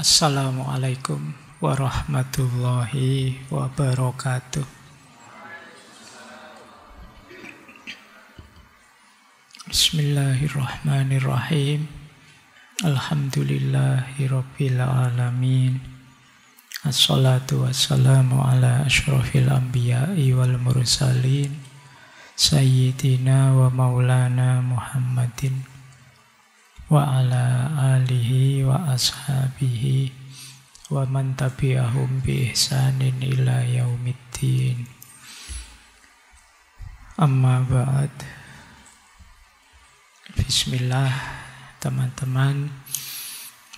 Assalamualaikum warahmatullahi wabarakatuh. Bismillahirrahmanirrahim. Alhamdulillahirabbil alamin. Assalatu wassalamu ala asyrafil anbiya'i wal mursalin sayyidina wa maulana Muhammadin wa ala alihi wa ashabihi wa man tabi'ahum bi ihsanin ila yaumiddin. Amma ba'd. Bismillah, teman-teman.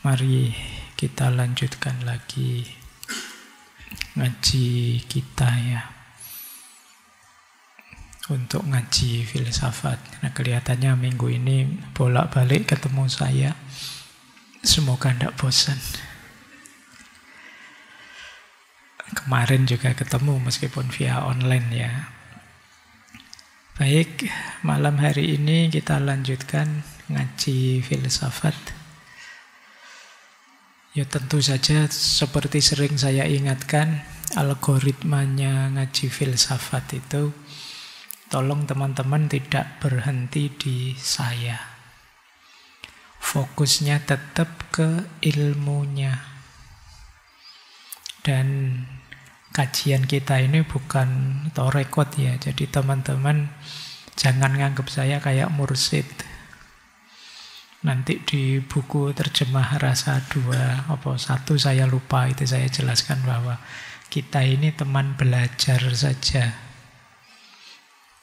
Mari kita lanjutkan lagi ngaji kita ya. Untuk ngaji filsafat. Nah, kelihatannya minggu ini bolak-balik ketemu saya. Semoga tidak bosan. Kemarin juga ketemu meskipun via online ya. Baik, malam hari ini kita lanjutkan ngaji filsafat. Ya tentu saja seperti sering saya ingatkan, algoritmanya ngaji filsafat itu tolong teman-teman tidak berhenti di saya. Fokusnya tetap ke ilmunya. Dan kajian kita ini bukan torekot ya. Jadi teman-teman jangan nganggap saya kayak mursyid. Nanti di buku terjemah rasa 2, apa 1 saya lupa, itu saya jelaskan bahwa kita ini teman belajar saja.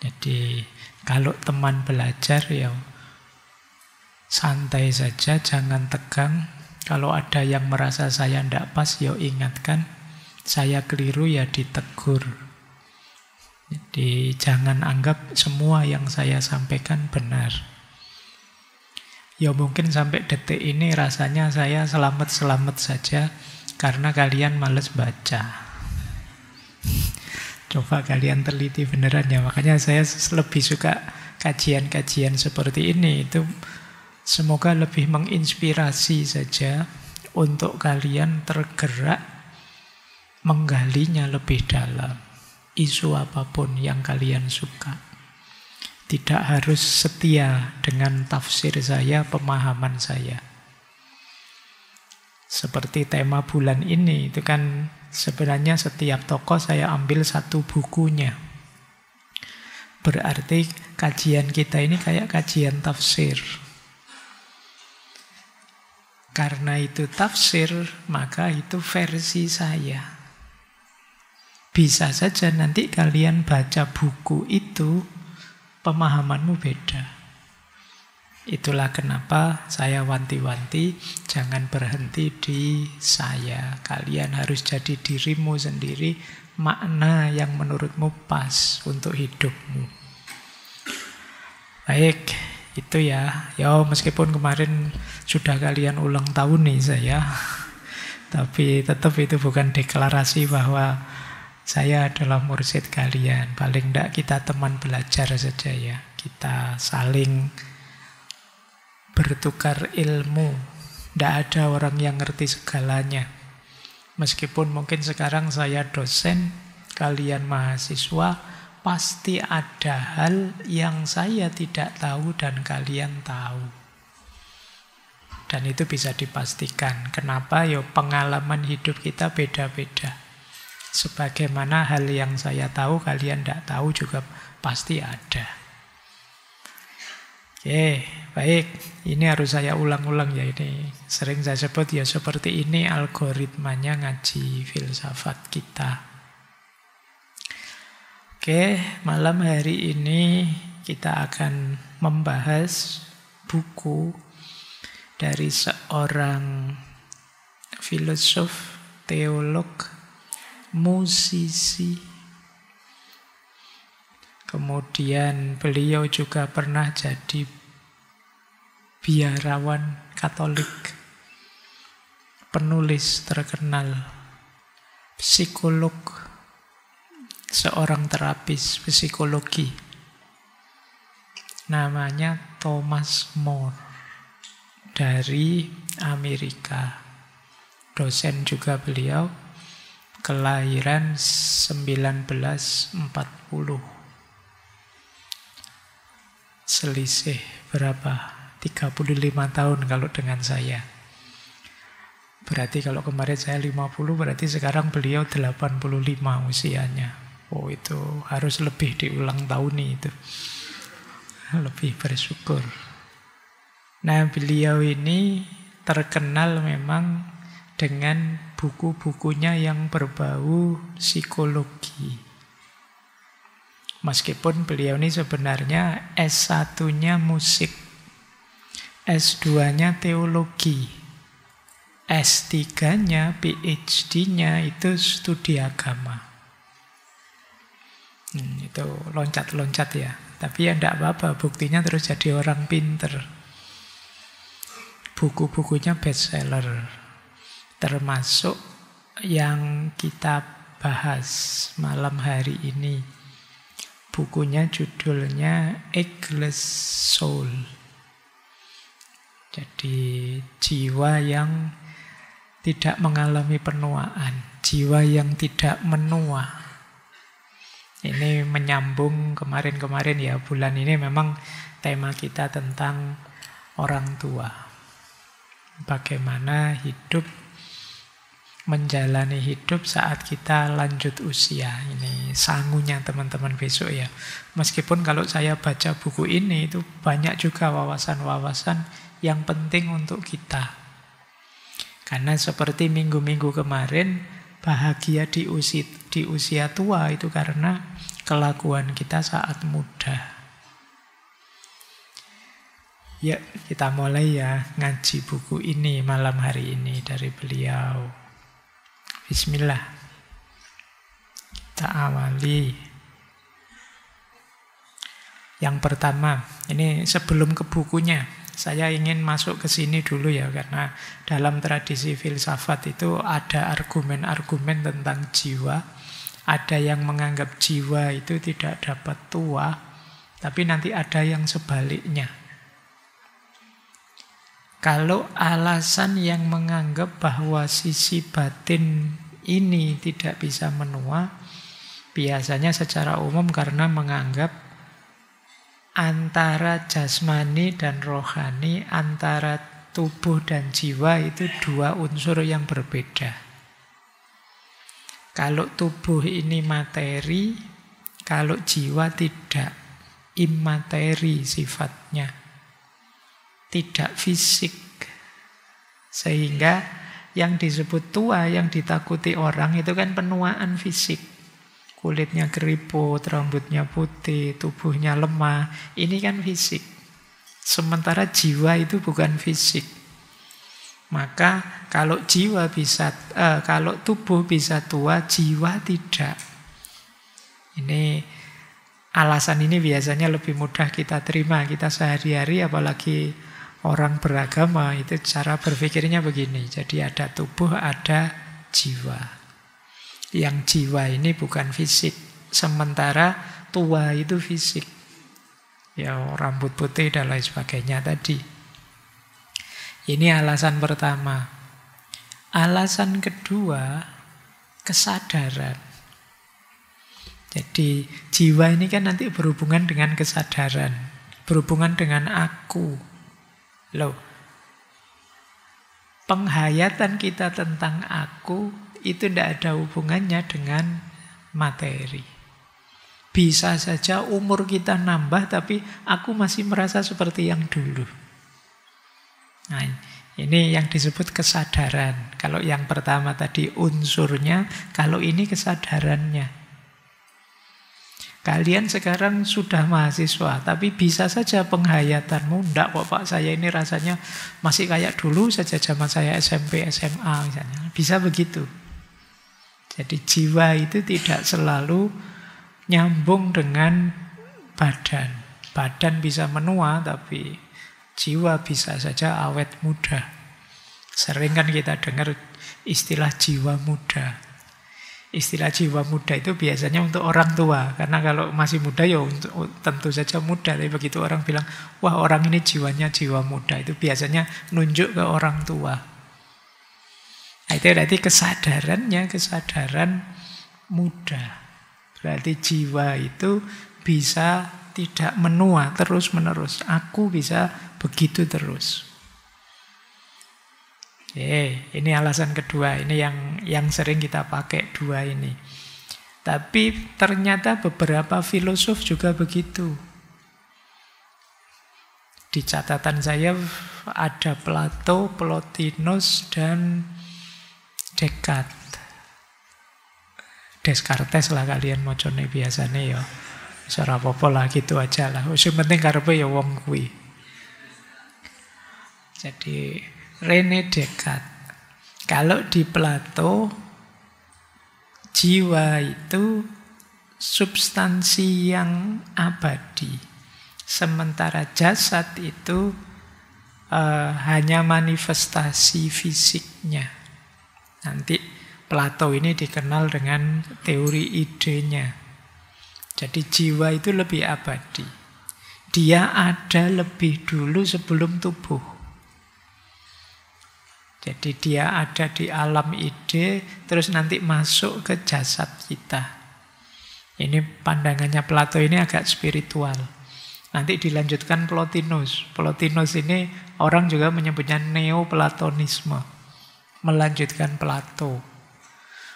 Jadi kalau teman belajar ya santai saja, jangan tegang. Kalau ada yang merasa saya tidak pas, ya ingatkan. Saya keliru ya ditegur. Jadi jangan anggap semua yang saya sampaikan benar. Ya mungkin sampai detik ini rasanya saya selamat-selamat saja karena kalian males baca. Coba kalian teliti beneran ya. Makanya saya lebih suka kajian-kajian seperti ini. Itu semoga lebih menginspirasi saja untuk kalian tergerak menggalinya lebih dalam. Isu apapun yang kalian suka. Tidak harus setia dengan tafsir saya, pemahaman saya. Seperti tema bulan ini, itu kan sebenarnya setiap tokoh saya ambil satu bukunya. Berarti kajian kita ini kayak kajian tafsir. Karena itu tafsir, maka itu versi saya. Bisa saja nanti kalian baca buku itu, pemahamanmu beda. Itulah kenapa saya wanti-wanti jangan berhenti di saya. Kalian harus jadi dirimu sendiri, makna yang menurutmu pas untuk hidupmu. Baik, itu ya. Ya meskipun kemarin sudah kalian ulang tahun nih saya, tapi tetap itu bukan deklarasi bahwa saya adalah mursyid kalian. Paling tidak kita teman belajar saja ya. Kita saling bertukar ilmu. Tidak ada orang yang ngerti segalanya. Meskipun mungkin sekarang saya dosen, kalian mahasiswa, pasti ada hal yang saya tidak tahu dan kalian tahu. Dan itu bisa dipastikan. Kenapa? Ya pengalaman hidup kita beda-beda. Sebagaimana hal yang saya tahu, kalian tidak tahu juga pasti ada. Oke, baik. Ini harus saya ulang-ulang ya ini. Sering saya sebut ya seperti ini algoritmanya ngaji filsafat kita. Oke, malam hari ini kita akan membahas buku dari seorang filosof, teolog, musisi. Kemudian beliau juga pernah jadi biarawan Katolik, penulis terkenal, psikolog, seorang terapis psikologi. Namanya Thomas More dari Amerika. dosen juga beliau, kelahiran 1940. Selisih berapa? 35 tahun kalau dengan saya. Berarti kalau kemarin saya 50, berarti sekarang beliau 85 usianya. Oh, itu harus lebih diulang tahun itu. Lebih bersyukur. Nah, beliau ini terkenal memang dengan buku-bukunya yang berbau psikologi. Meskipun beliau ini sebenarnya S1-nya musik, S2-nya teologi, S3-nya, PhD-nya itu studi agama. Itu loncat-loncat ya. Tapi ya enggak apa-apa, buktinya terus jadi orang pinter. Buku-bukunya bestseller. Termasuk yang kita bahas malam hari ini. Bukunya judulnya Eggless Soul. Jadi jiwa yang tidak mengalami penuaan, jiwa yang tidak menua. Ini menyambung kemarin-kemarin ya, bulan ini memang tema kita tentang orang tua. Bagaimana hidup, menjalani hidup saat kita lanjut usia. Ini sangunya teman-teman besok ya. Meskipun kalau saya baca buku ini itu banyak juga wawasan-wawasan yang penting untuk kita. Karena seperti minggu-minggu kemarin, bahagia di usia tua itu karena kelakuan kita saat muda. Ya, kita mulai ya ngaji buku ini malam hari ini dari beliau. Bismillah. Kita awali. Yang pertama, ini sebelum ke bukunya, saya ingin masuk ke sini dulu ya, karena dalam tradisi filsafat itu ada argumen-argumen tentang jiwa. Ada yang menganggap jiwa itu tidak dapat tua, tapi nanti ada yang sebaliknya. Kalau alasan yang menganggap bahwa sisi batin ini tidak bisa menua, biasanya secara umum karena menganggap antara jasmani dan rohani, antara tubuh dan jiwa itu dua unsur yang berbeda. Kalau tubuh ini materi, kalau jiwa tidak, immateri sifatnya. Tidak fisik. Sehingga yang disebut tua, yang ditakuti orang itu kan penuaan fisik. Kulitnya keriput, rambutnya putih, tubuhnya lemah. Ini kan fisik. Sementara jiwa itu bukan fisik. Maka kalau kalau tubuh bisa tua, jiwa tidak. Ini alasan ini biasanya lebih mudah kita terima. Kita sehari-hari apalagi orang beragama itu cara berpikirnya begini. Jadi ada tubuh, ada jiwa. Yang jiwa ini bukan fisik. Sementara tua itu fisik. Ya rambut putih dan lain sebagainya tadi. Ini alasan pertama. Alasan kedua, kesadaran. Jadi jiwa ini kan nanti berhubungan dengan kesadaran. Berhubungan dengan aku. Loh, penghayatan kita tentang aku itu tidak ada hubungannya dengan materi. Bisa saja umur kita nambah tapi aku masih merasa seperti yang dulu. Nah, ini yang disebut kesadaran. Kalau yang pertama tadi unsurnya, kalau ini kesadarannya. Kalian sekarang sudah mahasiswa, tapi bisa saja penghayatanmu, enggak kok Pak, saya ini rasanya masih kayak dulu saja zaman saya SMP, SMA misalnya. Bisa begitu. Jadi jiwa itu tidak selalu nyambung dengan badan. Badan bisa menua, tapi jiwa bisa saja awet muda. Sering kan kita dengar istilah jiwa muda. Istilah jiwa muda itu biasanya untuk orang tua. Karena kalau masih muda ya tentu saja muda. Tapi begitu orang bilang, wah orang ini jiwanya jiwa muda, itu biasanya nunjuk ke orang tua. Nah, itu berarti kesadarannya, kesadaran muda. Berarti jiwa itu bisa tidak menua terus-menerus. Aku bisa begitu terus. Oke, ini alasan kedua. Ini yang sering kita pakai dua ini. Tapi ternyata beberapa filosof juga begitu. Di catatan saya ada Plato, Plotinus, dan Descartes. Descartes lah kalian mocone biasanya ya. Ora apa-apa lah gitu aja lah. Wis penting karepe ya wong kuwi. Jadi René Descartes. Kalau di Plato jiwa itu substansi yang abadi. Sementara jasad itu hanya manifestasi fisiknya. Nanti Plato ini dikenal dengan teori idenya. Jadi jiwa itu lebih abadi. Dia ada lebih dulu sebelum tubuh. Jadi dia ada di alam ide, terus nanti masuk ke jasad kita. Ini pandangannya Plato ini agak spiritual. Nanti dilanjutkan Plotinus. Plotinus ini orang juga menyebutnya Neoplatonisme. Melanjutkan Plato.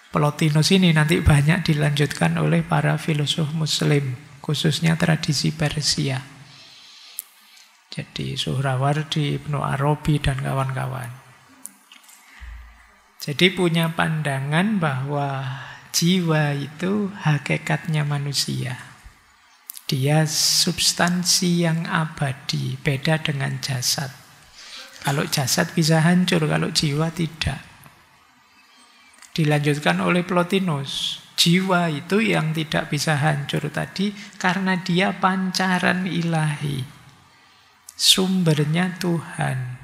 Plotinus ini nanti banyak dilanjutkan oleh para filosof Muslim, khususnya tradisi Persia. Jadi Suhrawardi, Ibnu Arabi, dan kawan-kawan. Jadi punya pandangan bahwa jiwa itu hakikatnya manusia. Dia substansi yang abadi, beda dengan jasad. Kalau jasad bisa hancur, kalau jiwa tidak. Dilanjutkan oleh Plotinus. Jiwa itu yang tidak bisa hancur tadi karena dia pancaran ilahi. Sumbernya Tuhan.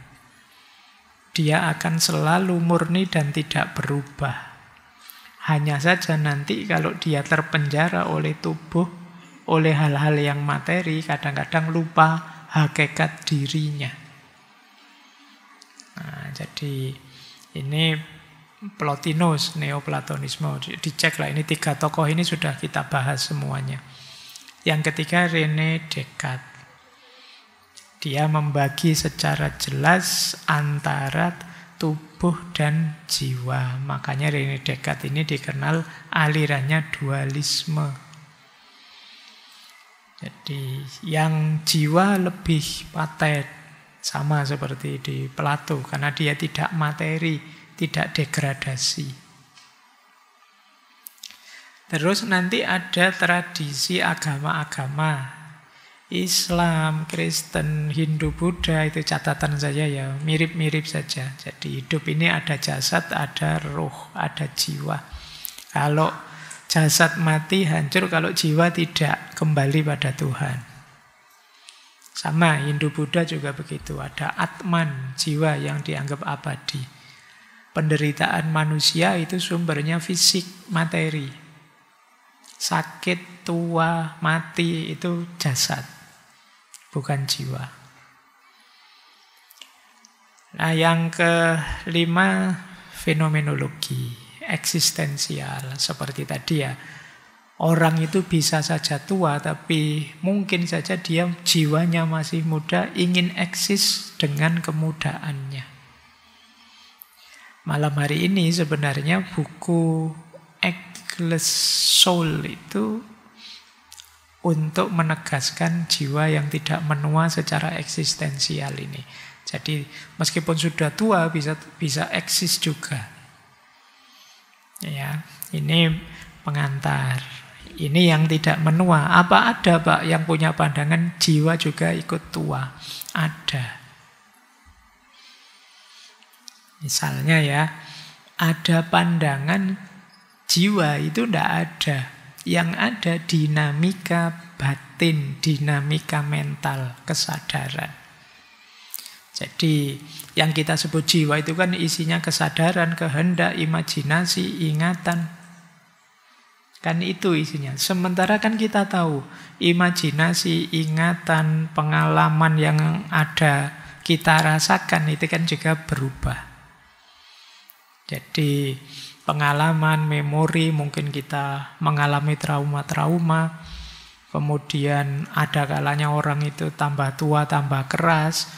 Dia akan selalu murni dan tidak berubah. Hanya saja nanti kalau dia terpenjara oleh tubuh, oleh hal-hal yang materi, kadang-kadang lupa hakikat dirinya. Nah, jadi ini Plotinus, Neoplatonisme. Dicek lah, ini 3 tokoh ini sudah kita bahas semuanya. Yang ketiga René Descartes. Dia membagi secara jelas antara tubuh dan jiwa. Makanya René Descartes ini dikenal alirannya dualisme. Jadi yang jiwa lebih paten, sama seperti di Plato, karena dia tidak materi, tidak degradasi. Terus nanti ada tradisi agama-agama. Islam, Kristen, Hindu, Buddha, itu catatan saya ya, mirip-mirip saja. Jadi hidup ini ada jasad, ada roh, ada jiwa. Kalau jasad mati, hancur. Kalau jiwa tidak, kembali pada Tuhan. Sama, Hindu, Buddha juga begitu. Ada Atman, jiwa yang dianggap abadi. Penderitaan manusia itu sumbernya fisik, materi. Sakit, tua, mati itu jasad, bukan jiwa. Nah, yang kelima, fenomenologi eksistensial. Seperti tadi ya, orang itu bisa saja tua, tapi mungkin saja dia jiwanya masih muda, ingin eksis dengan kemudaannya. Malam hari ini sebenarnya buku Eggless Soul itu untuk menegaskan jiwa yang tidak menua secara eksistensial ini. Jadi meskipun sudah tua bisa eksis juga. Ya, ini pengantar. Ini yang tidak menua. Apa ada Pak yang punya pandangan jiwa juga ikut tua? Ada. Misalnya ya, ada pandangan jiwa itu tidak ada. Yang ada dinamika batin, dinamika mental, kesadaran. Jadi yang kita sebut jiwa itu kan isinya kesadaran, kehendak, imajinasi, ingatan. Kan itu isinya. Sementara kan kita tahu, imajinasi, ingatan, pengalaman yang ada kita rasakan itu kan juga berubah. Jadi pengalaman, memori, mungkin kita mengalami trauma-trauma, kemudian ada kalanya orang itu tambah tua, tambah keras,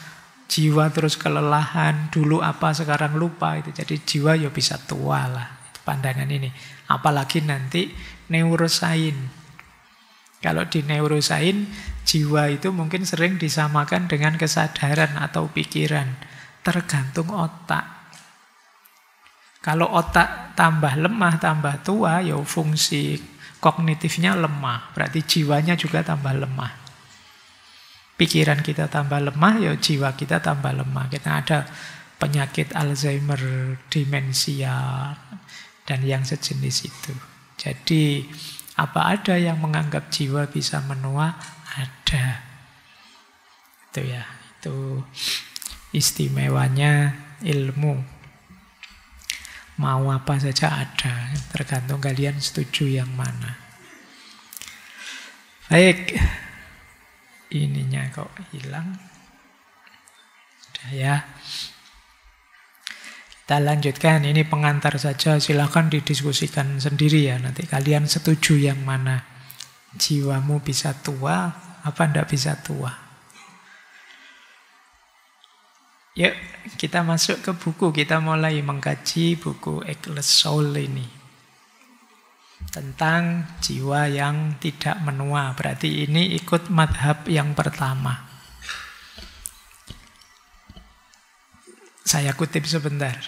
jiwa terus kelelahan, dulu apa sekarang lupa, itu jadi jiwa ya bisa tua lah, itu pandangan ini. Apalagi nanti neuroscience. Kalau di neuroscience, jiwa itu mungkin sering disamakan dengan kesadaran atau pikiran, tergantung otak. Kalau otak tambah lemah, tambah tua, ya fungsi kognitifnya lemah, berarti jiwanya juga tambah lemah. Pikiran kita tambah lemah, ya jiwa kita tambah lemah. Kita ada penyakit Alzheimer, demensia, dan yang sejenis itu. Jadi, apa ada yang menganggap jiwa bisa menua? Ada. Itu ya, itu istimewanya ilmu. Mau apa saja ada, tergantung kalian setuju yang mana. Baik, ininya kok hilang. Sudah ya. Kita lanjutkan, ini pengantar saja, silakan didiskusikan sendiri ya. Nanti kalian setuju yang mana. Jiwamu bisa tua, apa enggak bisa tua. Yuk, kita masuk ke buku. Kita mulai mengkaji buku Eggless Soul ini. Tentang jiwa yang tidak menua. Berarti ini ikut madhab yang pertama. Saya kutip sebentar.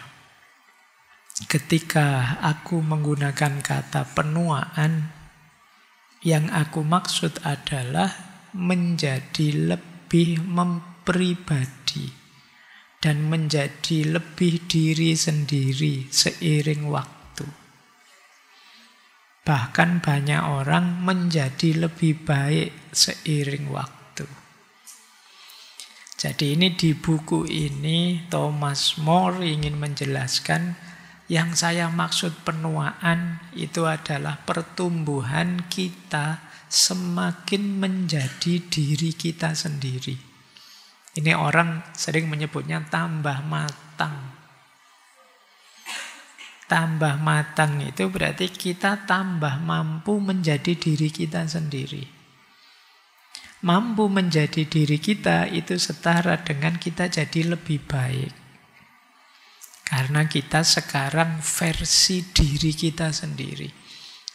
Ketika aku menggunakan kata penuaan, yang aku maksud adalah menjadi lebih mempribadi dan menjadi lebih diri sendiri seiring waktu. Bahkan banyak orang menjadi lebih baik seiring waktu. Jadi ini di buku ini Thomas More ingin menjelaskan yang saya maksud penuaan itu adalah pertumbuhan kita semakin menjadi diri kita sendiri. Ini orang sering menyebutnya tambah matang. Tambah matang itu berarti kita tambah mampu menjadi diri kita sendiri. Mampu menjadi diri kita itu setara dengan kita jadi lebih baik. Karena kita sekarang versi diri kita sendiri.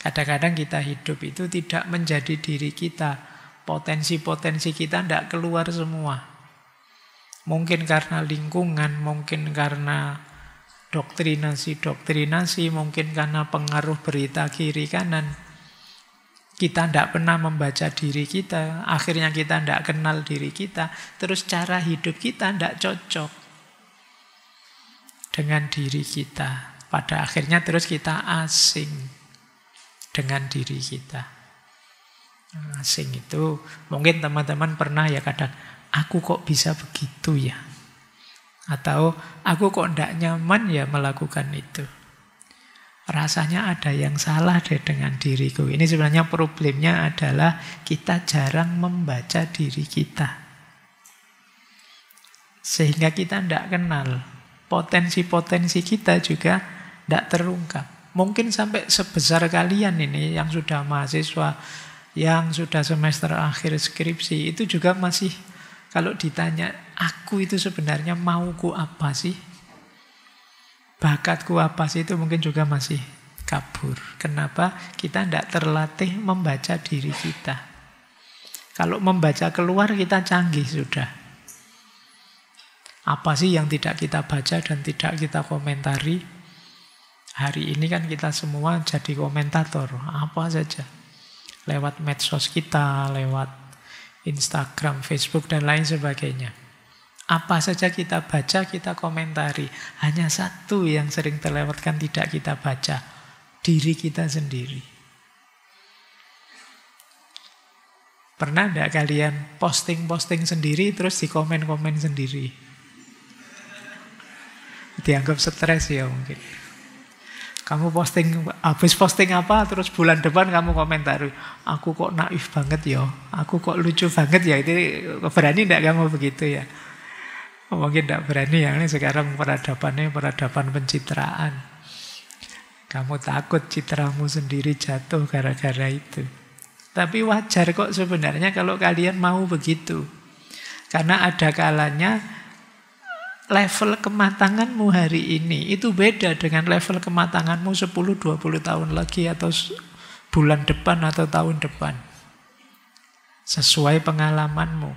Kadang-kadang kita hidup itu tidak menjadi diri kita. Potensi-potensi kita tidak keluar semua. Mungkin karena lingkungan, mungkin karena doktrinasi-doktrinasi, mungkin karena pengaruh berita kiri kanan. Kita tidak pernah membaca diri kita, akhirnya kita tidak kenal diri kita, terus cara hidup kita tidak cocok dengan diri kita. Pada akhirnya terus kita asing dengan diri kita. Asing itu mungkin teman-teman pernah ya kadang, aku kok bisa begitu ya? Atau aku kok tidak nyaman ya melakukan itu? Rasanya ada yang salah deh dengan diriku. Ini sebenarnya problemnya adalah kita jarang membaca diri kita. Sehingga kita tidak kenal. Potensi-potensi kita juga tidak terungkap. Mungkin sampai sebesar kalian ini yang sudah mahasiswa, yang sudah semester akhir skripsi, itu juga masih kalau ditanya, aku itu sebenarnya mauku apa sih? Bakatku apa sih, itu mungkin juga masih kabur. Kenapa? Kita tidak terlatih membaca diri kita. Kalau membaca keluar kita canggih sudah. Apa sih yang tidak kita baca dan tidak kita komentari? Hari ini kan kita semua jadi komentator. Apa saja. Lewat medsos kita, lewat Instagram, Facebook, dan lain sebagainya. Apa saja kita baca, kita komentari. Hanya satu yang sering terlewatkan tidak kita baca. Diri kita sendiri. Pernah tidak kalian posting-posting sendiri terus di komen-komen sendiri? Dianggap stres ya mungkin. Kamu habis posting apa, terus bulan depan kamu komentari, aku kok naif banget ya, aku kok lucu banget ya. Itu berani tidak kamu begitu ya? Mungkin tidak berani ya, ini sekarang peradabannya peradaban pencitraan. Kamu takut citramu sendiri jatuh gara-gara itu. Tapi wajar kok sebenarnya kalau kalian mau begitu. Karena ada kalanya level kematanganmu hari ini itu beda dengan level kematanganmu 10-20 tahun lagi atau bulan depan atau tahun depan. Sesuai pengalamanmu.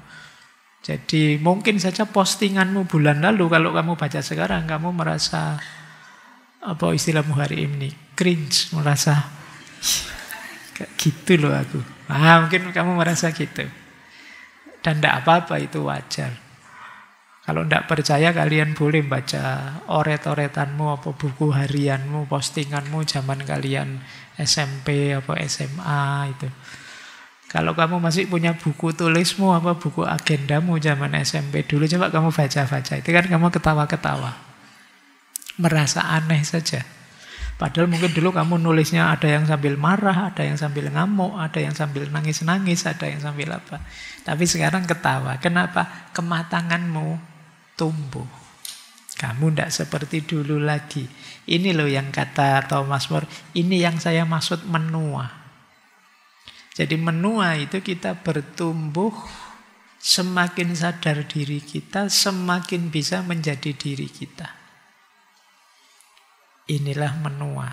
Jadi mungkin saja postinganmu bulan lalu kalau kamu baca sekarang kamu merasa apa istilahmu hari ini cringe, merasa kayak gitu loh aku. Mungkin kamu merasa gitu. Dan tidak apa-apa, itu wajar. Kalau tidak percaya kalian boleh baca oret-oretanmu, apa buku harianmu, postinganmu zaman kalian SMP apa SMA itu. Kalau kamu masih punya buku tulismu, apa buku agendamu zaman SMP dulu, coba kamu baca-baca. Itu kan kamu ketawa-ketawa. Merasa aneh saja. Padahal mungkin dulu kamu nulisnya ada yang sambil marah, ada yang sambil ngamuk, ada yang sambil nangis-nangis, ada yang sambil apa. Tapi sekarang ketawa. Kenapa? Kematanganmu tumbuh. Kamu tidak seperti dulu lagi. Ini loh yang kata Thomas More, ini yang saya maksud menua. Jadi menua itu kita bertumbuh, semakin sadar diri kita, semakin bisa menjadi diri kita. Inilah menua.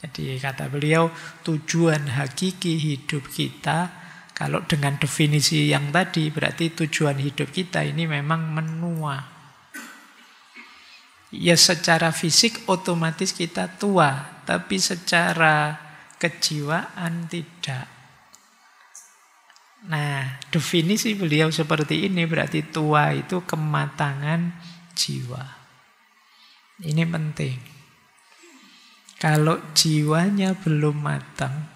Jadi kata beliau, tujuan hakiki hidup kita, kalau dengan definisi yang tadi, berarti tujuan hidup kita ini memang menua. Ya secara fisik otomatis kita tua, tapi secara kejiwaan tidak. Nah, definisi beliau seperti ini berarti tua itu kematangan jiwa. Ini penting. Kalau jiwanya belum matang,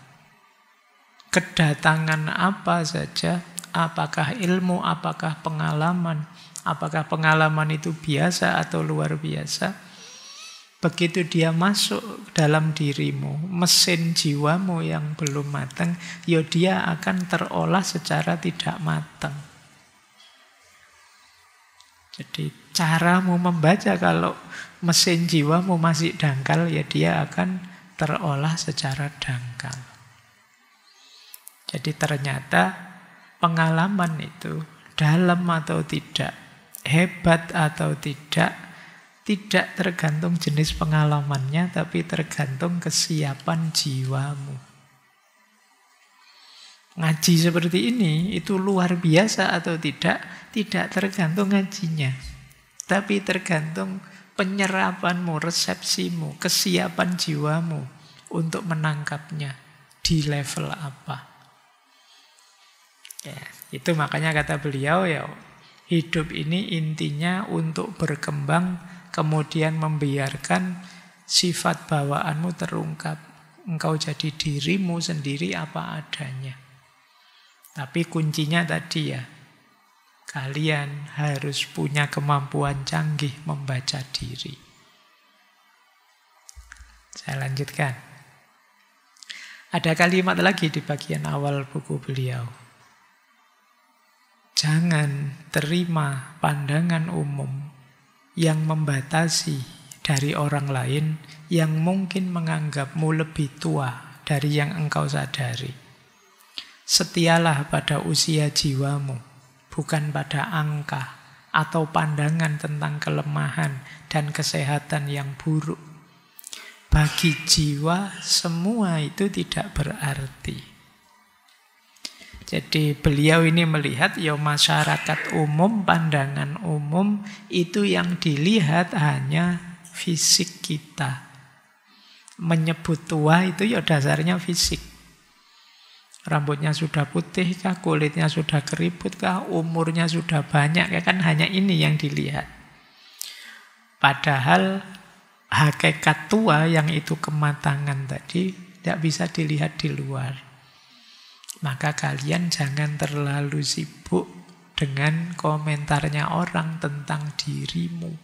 kedatangan apa saja, apakah ilmu, apakah pengalaman itu biasa atau luar biasa, begitu dia masuk dalam dirimu, mesin jiwamu yang belum matang, ya dia akan terolah secara tidak matang. Jadi caramu membaca kalau mesin jiwamu masih dangkal, ya dia akan terolah secara dangkal. Jadi ternyata pengalaman itu dalam atau tidak, hebat atau tidak tergantung jenis pengalamannya, tapi tergantung kesiapan jiwamu. Ngaji seperti ini, itu luar biasa atau tidak tergantung ngajinya. Tapi tergantung penyerapanmu, resepsimu, kesiapan jiwamu untuk menangkapnya di level apa. Ya, itu makanya kata beliau, ya hidup ini intinya untuk berkembang, kemudian membiarkan sifat bawaanmu terungkap. Engkau jadi dirimu sendiri apa adanya. Tapi kuncinya tadi ya, kalian harus punya kemampuan canggih membaca diri. Saya lanjutkan. Ada kalimat lagi di bagian awal buku beliau. Jangan terima pandangan umum yang membatasi dari orang lain yang mungkin menganggapmu lebih tua dari yang engkau sadari. Setialah pada usia jiwamu, bukan pada angka atau pandangan tentang kelemahan dan kesehatan yang buruk. Bagi jiwa, semua itu tidak berarti. Jadi beliau ini melihat ya masyarakat umum, pandangan umum itu yang dilihat hanya fisik kita. Menyebut tua itu ya dasarnya fisik. Rambutnya sudah putih kah, kulitnya sudah keriput kah, umurnya sudah banyak kah, kan hanya ini yang dilihat. Padahal hakikat tua yang itu kematangan tadi tidak bisa dilihat di luar. Maka kalian jangan terlalu sibuk dengan komentarnya orang tentang dirimu.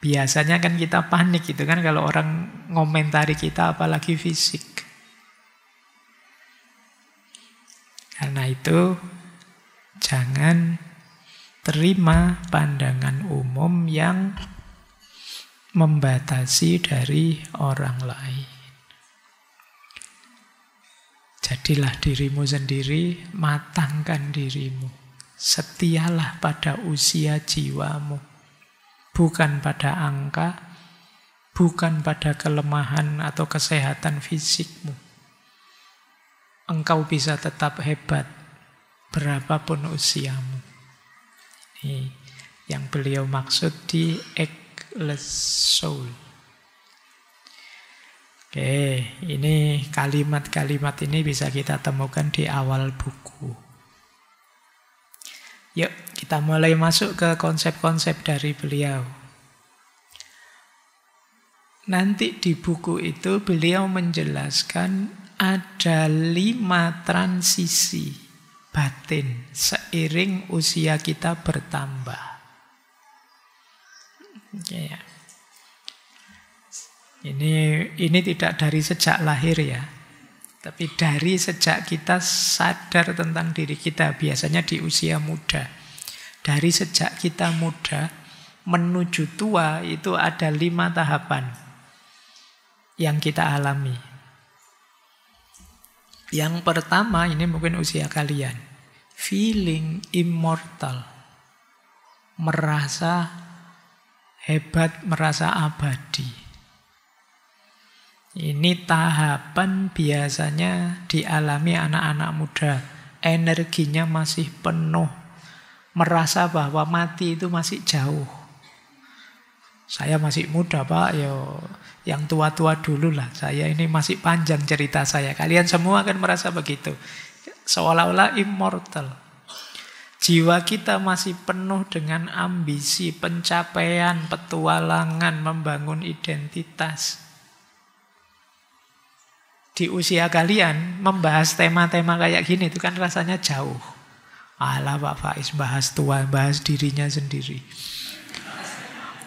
Biasanya kan kita panik gitu kan kalau orang ngomentari kita, apalagi fisik. Karena itu jangan terima pandangan umum yang membatasi dari orang lain. Jadilah dirimu sendiri, matangkan dirimu. Setialah pada usia jiwamu. Bukan pada angka, bukan pada kelemahan atau kesehatan fisikmu. Engkau bisa tetap hebat, berapapun usiamu. Ini yang beliau maksud di Eggless Soul. Oke, ini kalimat-kalimat ini bisa kita temukan di awal buku. Yuk, kita mulai masuk ke konsep-konsep dari beliau. Nanti di buku itu beliau menjelaskan ada 5 transisi batin seiring usia kita bertambah. Oke, ya. Ini tidak dari sejak lahir ya, tapi dari sejak kita sadar tentang diri kita, biasanya di usia muda. Dari sejak kita muda menuju tua itu ada 5 tahapan yang kita alami. Yang pertama, ini mungkin usia kalian, feeling immortal, merasa hebat, merasa abadi. Ini tahapan biasanya dialami anak-anak muda. Energinya masih penuh. Merasa bahwa mati itu masih jauh. Saya masih muda Pak, yang tua-tua dulu lah. Saya ini masih panjang cerita saya. Kalian semua akan merasa begitu. Seolah-olah immortal. Jiwa kita masih penuh dengan ambisi, pencapaian, petualangan, membangun identitas. Di usia kalian membahas tema-tema kayak gini itu kan rasanya jauh. Alah Pak Faiz bahas tua, bahas dirinya sendiri.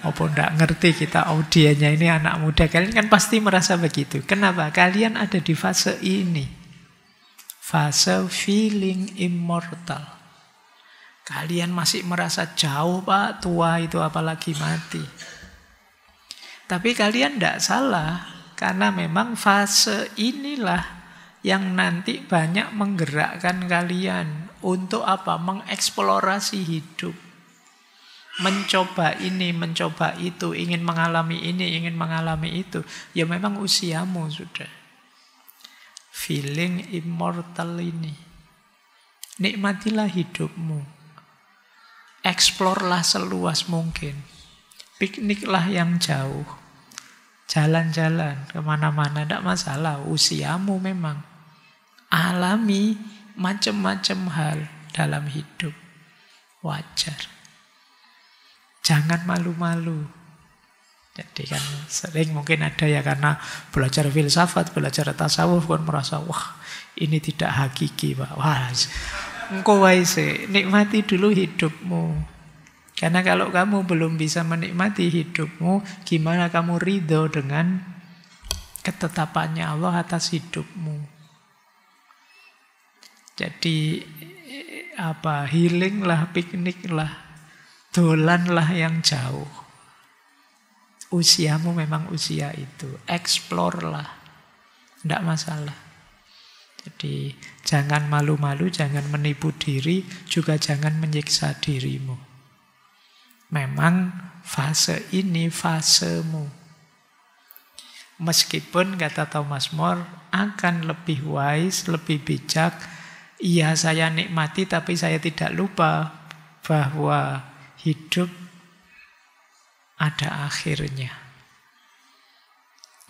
Apa ndak ngerti kita audiennya ini anak muda. Kalian kan pasti merasa begitu. Kenapa? Kalian ada di fase ini. Fase feeling immortal. Kalian masih merasa jauh Pak, tua itu apalagi mati. Tapi kalian ndak salah. Karena memang fase inilah yang nanti banyak menggerakkan kalian untuk apa? Mengeksplorasi hidup. Mencoba ini, mencoba itu, ingin mengalami ini, ingin mengalami itu. Ya memang usiamu sudah. Feeling immortal ini. Nikmatilah hidupmu. Eksplorlah seluas mungkin. Pikniklah yang jauh. Jalan-jalan kemana-mana, tidak masalah. Usiamu memang. Alami macam-macam hal dalam hidup. Wajar. Jangan malu-malu. Jadi kan sering mungkin ada ya karena belajar filsafat, belajar tasawuf kan merasa, wah ini tidak hakiki Pak. Wah, engkau wae nikmati dulu hidupmu. Karena kalau kamu belum bisa menikmati hidupmu, gimana kamu ridho dengan ketetapannya Allah atas hidupmu? Jadi healing lah, piknik lah, dolan lah yang jauh. Usiamu memang usia itu, explore lah, tidak masalah. Jadi jangan malu-malu, jangan menipu diri, juga jangan menyiksa dirimu. Memang fase ini fasemu. Meskipun kata Thomas More akan lebih wise, lebih bijak. Iya saya nikmati tapi saya tidak lupa bahwa hidup ada akhirnya.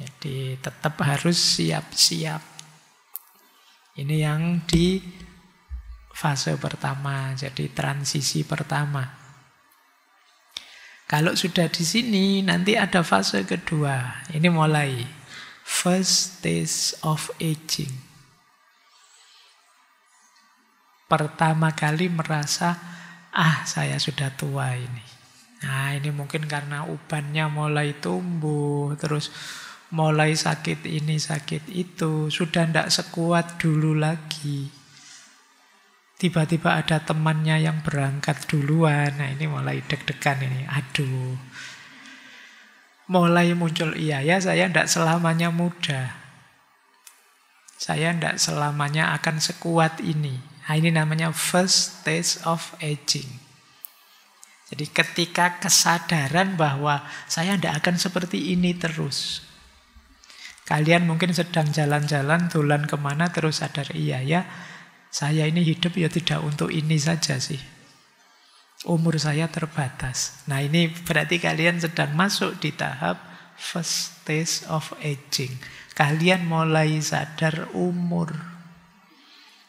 Jadi tetap harus siap-siap. Ini yang di fase pertama, jadi transisi pertama. Kalau sudah di sini, nanti ada fase kedua. Ini mulai. First stage of aging. Pertama kali merasa, saya sudah tua ini. Nah, ini mungkin karena ubannya mulai tumbuh, terus mulai sakit ini, sakit itu. Sudah tidak sekuat dulu lagi. Tiba-tiba ada temannya yang berangkat duluan. Nah ini mulai deg-degan ini. Aduh. mulai muncul iya ya, saya tidak selamanya muda. Saya tidak selamanya akan sekuat ini. Nah, ini namanya first stage of aging. Jadi ketika kesadaran bahwa saya tidak akan seperti ini terus. Kalian mungkin sedang jalan-jalan, dolan kemana, terus sadar, iya ya, saya ini hidup ya tidak untuk ini saja sih. Umur saya terbatas. Nah ini berarti kalian sedang masuk di tahap first stage of aging. Kalian mulai sadar umur.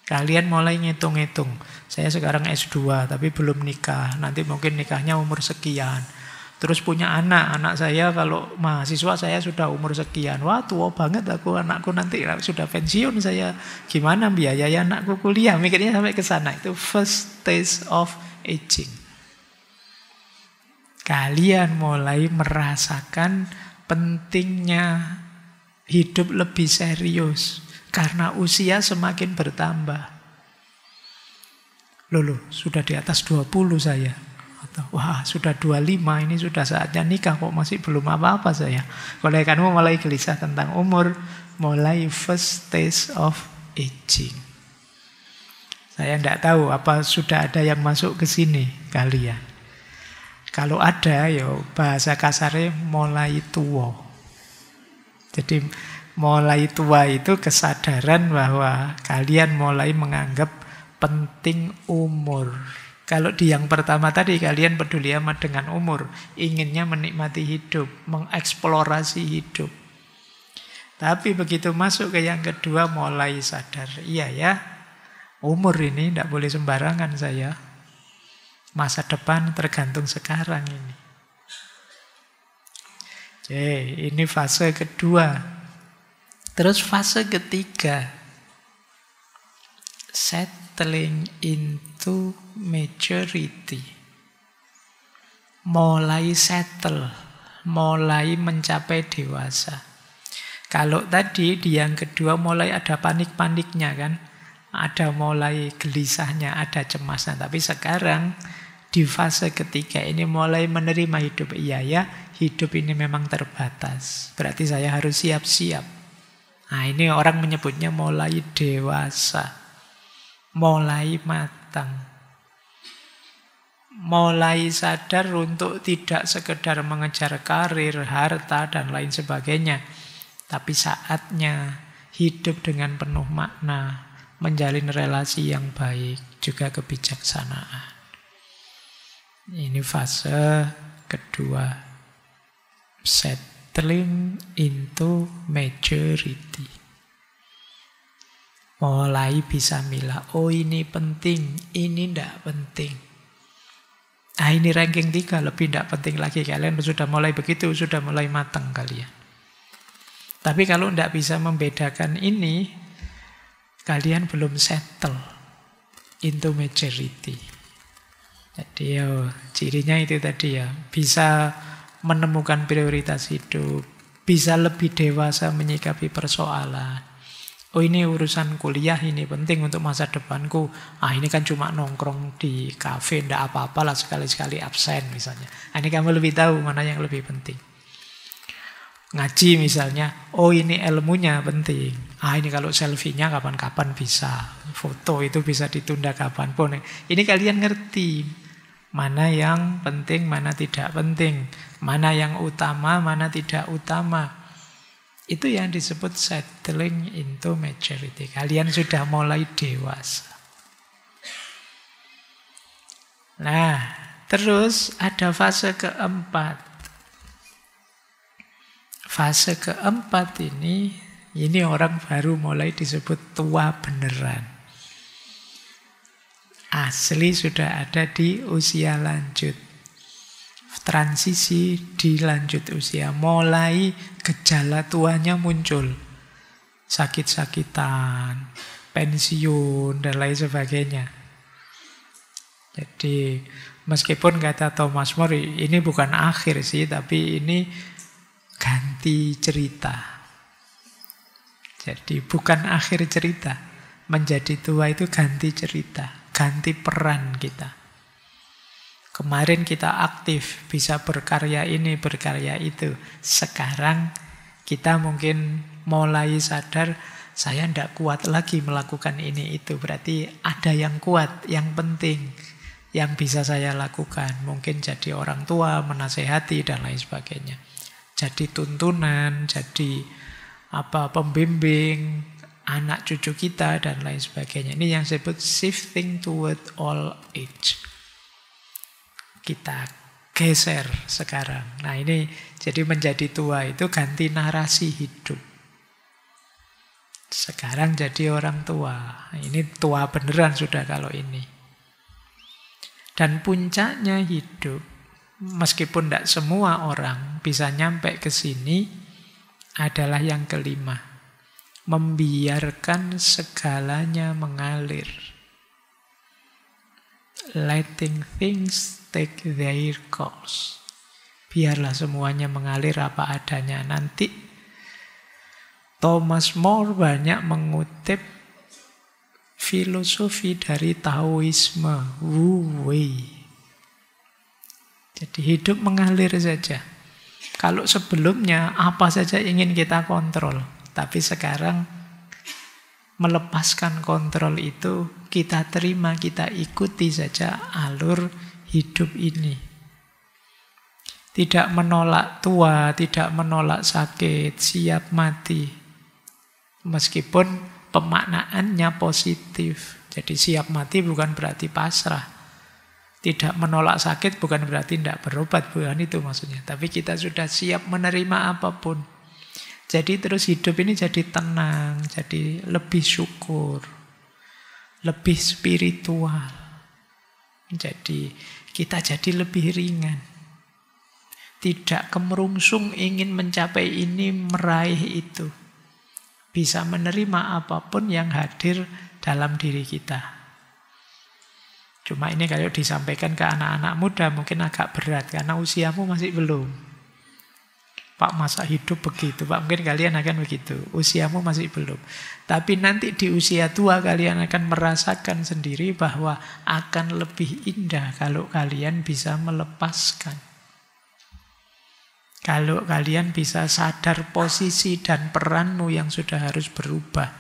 Kalian mulai ngitung-ngitung. Saya sekarang S2 tapi belum nikah. Nanti mungkin nikahnya umur sekian. Terus punya anak. Anak saya kalau mahasiswa saya sudah umur sekian. Wah tua banget aku, anakku nanti sudah pensiun saya. Gimana biayai anakku kuliah? Mikirnya sampai ke sana. Itu first stage of aging. Kalian mulai merasakan pentingnya hidup lebih serius. Karena usia semakin bertambah. Loh, sudah di atas 20 saya. Wah, sudah 25, ini sudah saatnya nikah, kok masih belum apa-apa saya. Kalau kamu mulai gelisah tentang umur, mulai first stage of aging. Saya tidak tahu apa sudah ada yang masuk ke sini kalian. Kalau ada, ya bahasa kasarnya mulai tua. Jadi mulai tua itu kesadaran bahwa kalian mulai menganggap penting umur. Kalau di yang pertama tadi kalian peduli amat dengan umur, inginnya menikmati hidup, mengeksplorasi hidup. Tapi begitu masuk ke yang kedua mulai sadar, iya ya, umur ini tidak boleh sembarangan saya. Masa depan tergantung sekarang ini. Oke, ini fase kedua. Terus fase ketiga, settling into maturity. Mulai settle, mulai mencapai dewasa. Kalau tadi di yang kedua mulai ada panik-paniknya kan, ada mulai gelisahnya, ada cemasnya. Tapi sekarang di fase ketiga ini mulai menerima hidup. Iya ya, hidup ini memang terbatas. Berarti saya harus siap-siap. Nah ini orang menyebutnya mulai dewasa. Mulai matang. Mulai sadar untuk tidak sekedar mengejar karir, harta, dan lain sebagainya. Tapi saatnya hidup dengan penuh makna. Menjalin relasi yang baik. Juga kebijaksanaan. Ini fase kedua. Settling into maturity. Mulai bisa milah, oh ini penting, ini tidak penting. Nah ini ranking 3, lebih tidak penting lagi. Kalian sudah mulai begitu, sudah mulai matang kalian. Tapi kalau tidak bisa membedakan ini, kalian belum settle into maturity. Jadi cirinya itu tadi ya, bisa menemukan prioritas hidup, bisa lebih dewasa menyikapi persoalan. Oh ini urusan kuliah, ini penting untuk masa depanku. Ah ini kan cuma nongkrong di kafe, ndak apa-apa lah sekali-sekali absen misalnya. Ah, ini kamu lebih tahu mana yang lebih penting. Ngaji misalnya, oh ini ilmunya penting. Ah ini kalau selfie-nya kapan-kapan bisa. Foto itu bisa ditunda kapanpun. Ini kalian ngerti. Mana yang penting, mana tidak penting. Mana yang utama, mana tidak utama. Itu yang disebut settling into maturity. Kalian sudah mulai dewasa. Nah, terus ada fase keempat. Fase keempat ini orang baru mulai disebut tua beneran. Asli sudah ada di usia lanjut. Transisi di lanjut usia. Mulai gejala tuanya muncul. Sakit-sakitan, pensiun, dan lain sebagainya. Jadi meskipun kata Thomas More, ini bukan akhir sih, tapi ini ganti cerita. Jadi bukan akhir cerita. Menjadi tua itu ganti cerita. Ganti peran kita. Kemarin kita aktif, bisa berkarya ini, berkarya itu. Sekarang kita mungkin mulai sadar, saya tidak kuat lagi melakukan ini itu. Berarti ada yang kuat, yang penting, yang bisa saya lakukan. Mungkin jadi orang tua, menasehati, dan lain sebagainya. Jadi tuntunan, jadi pembimbing, anak cucu kita, dan lain sebagainya. Ini yang disebut shifting toward old age. Kita geser sekarang. Nah ini jadi menjadi tua itu ganti narasi hidup. Sekarang jadi orang tua. Ini tua beneran sudah kalau ini. Dan puncaknya hidup, meskipun tidak semua orang bisa nyampe ke sini, adalah yang kelima. Membiarkan segalanya mengalir. Letting things take their course. Biarlah semuanya mengalir apa adanya. Nanti Thomas More banyak mengutip filosofi dari Taoisme, Wu Wei. Jadi hidup mengalir saja. Kalau sebelumnya apa saja ingin kita kontrol, tapi sekarang melepaskan kontrol itu, kita terima, kita ikuti saja alur hidup ini. Tidak menolak tua, tidak menolak sakit, siap mati. Meskipun pemaknaannya positif. Jadi siap mati bukan berarti pasrah. Tidak menolak sakit bukan berarti tidak berobat, bukan itu maksudnya. Tapi kita sudah siap menerima apapun. Jadi terus hidup ini jadi tenang, jadi lebih syukur, lebih spiritual. Jadi kita jadi lebih ringan. Tidak kemerungsung ingin mencapai ini, meraih itu. Bisa menerima apapun yang hadir dalam diri kita. Cuma ini kalau disampaikan ke anak-anak muda mungkin agak berat karena usiamu masih belum. Pak, masa hidup begitu? Pak, mungkin kalian akan begitu. Usiamu masih belum. Tapi nanti di usia tua kalian akan merasakan sendiri bahwa akan lebih indah kalau kalian bisa melepaskan. Kalau kalian bisa sadar posisi dan peranmu yang sudah harus berubah.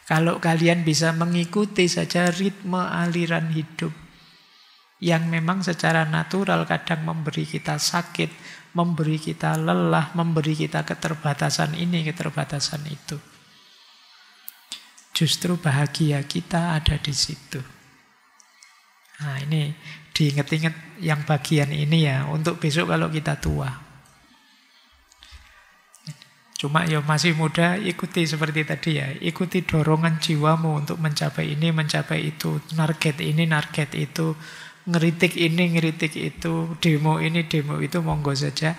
Kalau kalian bisa mengikuti saja ritme aliran hidup yang memang secara natural kadang memberi kita sakit, memberi kita lelah, memberi kita keterbatasan ini, keterbatasan itu. Justru bahagia kita ada di situ. Nah ini diingat-ingat yang bagian ini ya, untuk besok kalau kita tua. Cuma ya masih muda, ikuti seperti tadi ya. Ikuti dorongan jiwamu untuk mencapai ini, mencapai itu. Target ini, target itu. Ngeritik ini, ngeritik itu. Demo ini, demo itu, monggo saja.